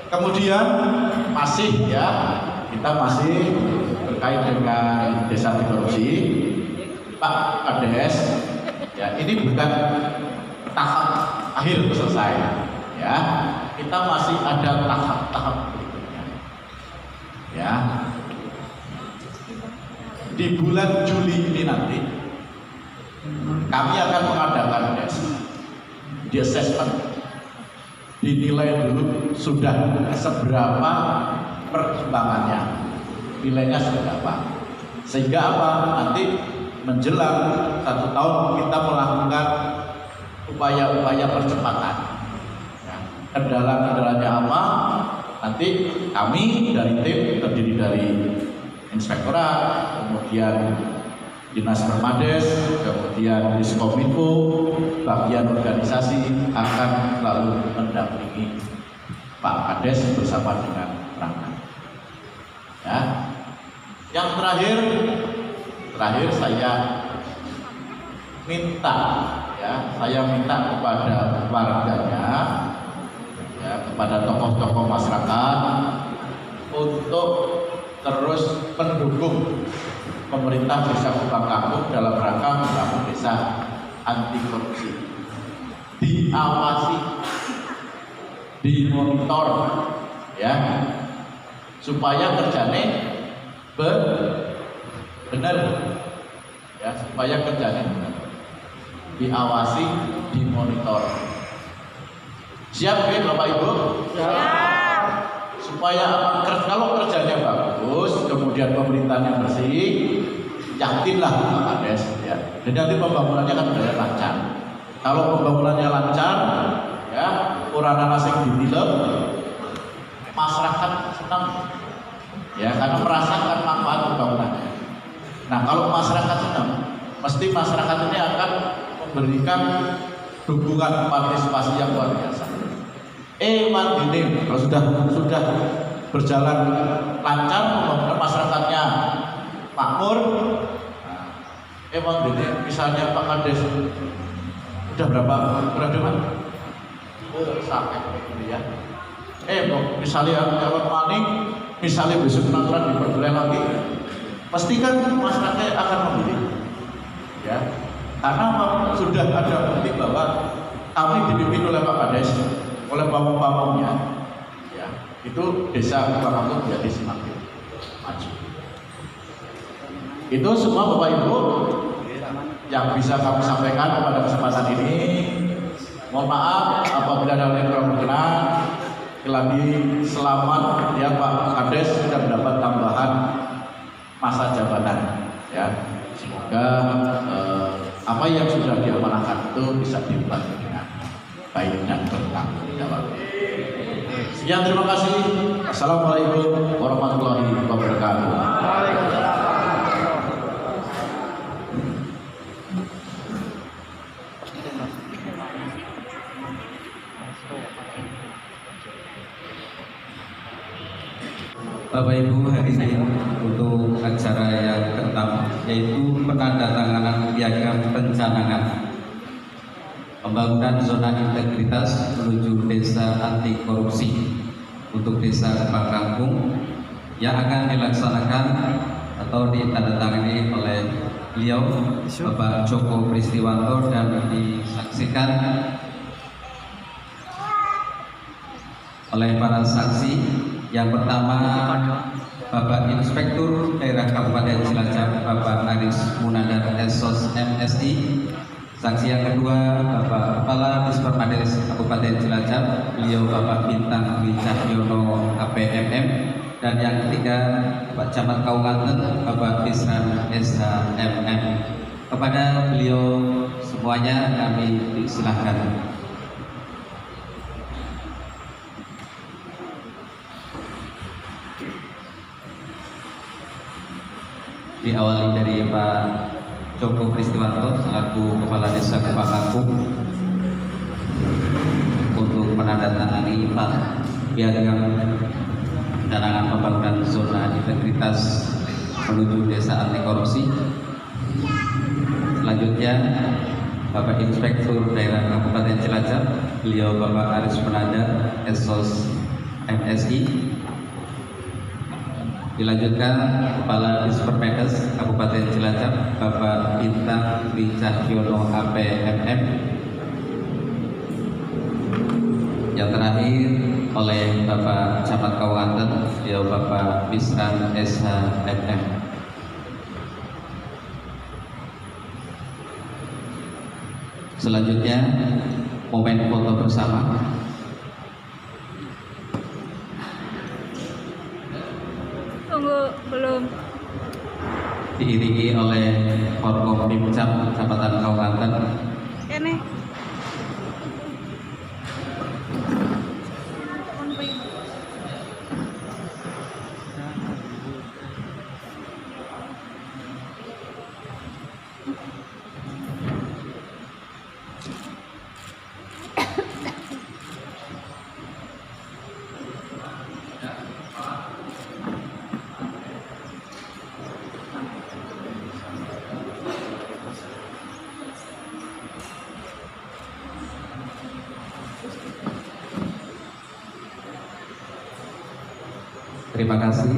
Kemudian masih ya kita masih terkait dengan desa anti korupsi Pak Kades ya ini bukan tahap akhir selesai ya kita masih ada tahap-tahap berikutnya ya di bulan Juli ini nanti kami akan mengadakan di assessment dinilai dulu sudah seberapa perkembangannya nilainya seberapa sehingga apa nanti menjelang 1 tahun kita melakukan upaya-upaya percepatan ya, kendala-kendalanya apa nanti kami dari tim terdiri dari inspektorat kemudian Dinas Permades, kemudian Diskominfo, bagian organisasi akan selalu mendampingi Pak Kades bersama dengan perangkat. Ya, yang terakhir saya minta kepada warganya, ya, kepada tokoh-tokoh masyarakat untuk terus mendukung pemerintah Desa Kupang Kampung dalam rangka membangun desa anti korupsi. Diawasi, dimonitor, ya, supaya kerjanya benar, ya, supaya kerjanya benar. Diawasi, dimonitor. Siap ya Bapak Ibu? Siap. Supaya kalau kerjanya bagus, kemudian pemerintahnya bersih, yakinlah Pak Kades ya. Dan nanti pembangunannya kan berjalan lancar. Kalau pembangunannya lancar, ya, orang asing ditilep, masyarakat senang, ya, karena merasakan manfaat pembangunannya. Nah, kalau masyarakat senang, mesti masyarakat ini akan memberikan dukungan partisipasi yang luar biasa. Mandine kalau sudah berjalan lancar pembangunan masyarakatnya makmur. Mandine misalnya Pak Kades udah berapa man? Sampai gitu ya. Misalnya calon maning, misalnya besok penaturan diperboleh lagi, pasti kan masyarakat akan memilih, ya. Karena sudah ada bukti bahwa kami dipimpin oleh Pak Kades, oleh pamong-pamongnya, ya, itu desa Kupang Kampung menjadi semakin maju. Itu semua Bapak Ibu yang bisa kami sampaikan pada kesempatan ini. Mohon maaf apabila ada yang kurang berkenan. Lagi selamat ya Pak Kades sudah mendapat tambahan masa jabatan, ya. Semoga apa yang sudah diamanahkan itu bisa dibantu dengan baik dan bertanggung jawab. Sekian, terima kasih. Assalamualaikum warahmatullahi wabarakatuh. Bapak Ibu, hadirin untuk acara yang pertama yaitu penandatanganan piagam pencanangan pembangunan zona integritas menuju desa anti korupsi untuk desa Kupang Kampung yang akan dilaksanakan atau ditandatangani oleh beliau Bapak Joko Pristiwanto dan disaksikan oleh para saksi. Yang pertama Bapak Inspektur Daerah Kabupaten Cilacap Bapak Aris Munandar SOS MSI Saksi yang kedua Bapak Kepala Dispermades Kabupaten Cilacap, beliau Bapak Bintang Dwi Cahyono APMM, dan yang ketiga Pak Camat Kaunganten Bapak Bisran SHMM. Kepada beliau semuanya kami silakan. Diawali dari Pak Joko Kristiwanto selaku Kepala Desa Kupakakung untuk menandatangani piagam pencanangan pembangunan zona integritas menuju desa anti korupsi. Selanjutnya Bapak Inspektur Daerah Kabupaten Cilacap, beliau Bapak Aris Penada Esos MSI. Dilanjutkan Kepala Dispermedes Kabupaten Cilacap, Bapak Bintang Dwi Cahyono APMM. Yang terakhir oleh Bapak Camat Kaunganten, beliau Bapak Bisran SHMM. Selanjutnya momen foto bersama. Tunggu, belum. Diiringi oleh Forkom Pimcam Kecamatan Kaunganten. Ini. Terima kasih.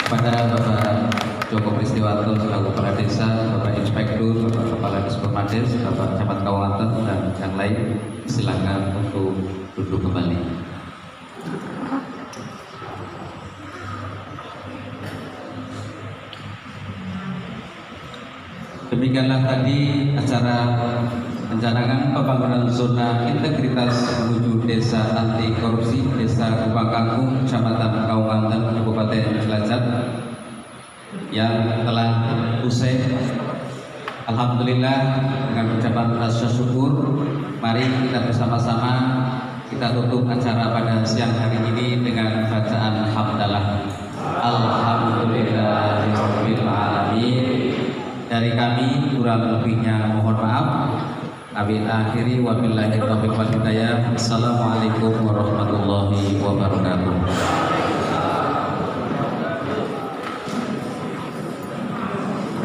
Kepada Bapak Joko Kristiwanto selaku Kepala Desa, Bapak Inspektur, Bapak Kepala Dispermades, Bapak Camat Kaunganten, dan yang lain, silakan untuk duduk kembali. Demikianlah tadi acara pencanangan pembangunan zona integritas menuju desa anti korupsi Desa Kupakakung, Kecamatan Kaunganten, Kabupaten Cilacap yang telah usai. Alhamdulillah, dengan ucapan rasa syukur, mari kita bersama-sama kita tutup acara pada siang hari ini dengan bacaan hamdalah. Alhamdulillahirabbil alamin. Dari kami kurang lebihnya mohon maaf. Abil akhiri wabillahi taufiq wal hidayah. Assalamualaikum warahmatullahi wabarakatuh.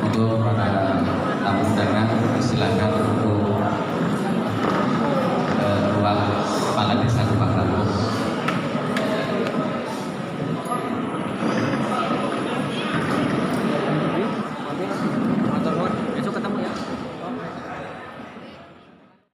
Untuk para tamu undangan silakan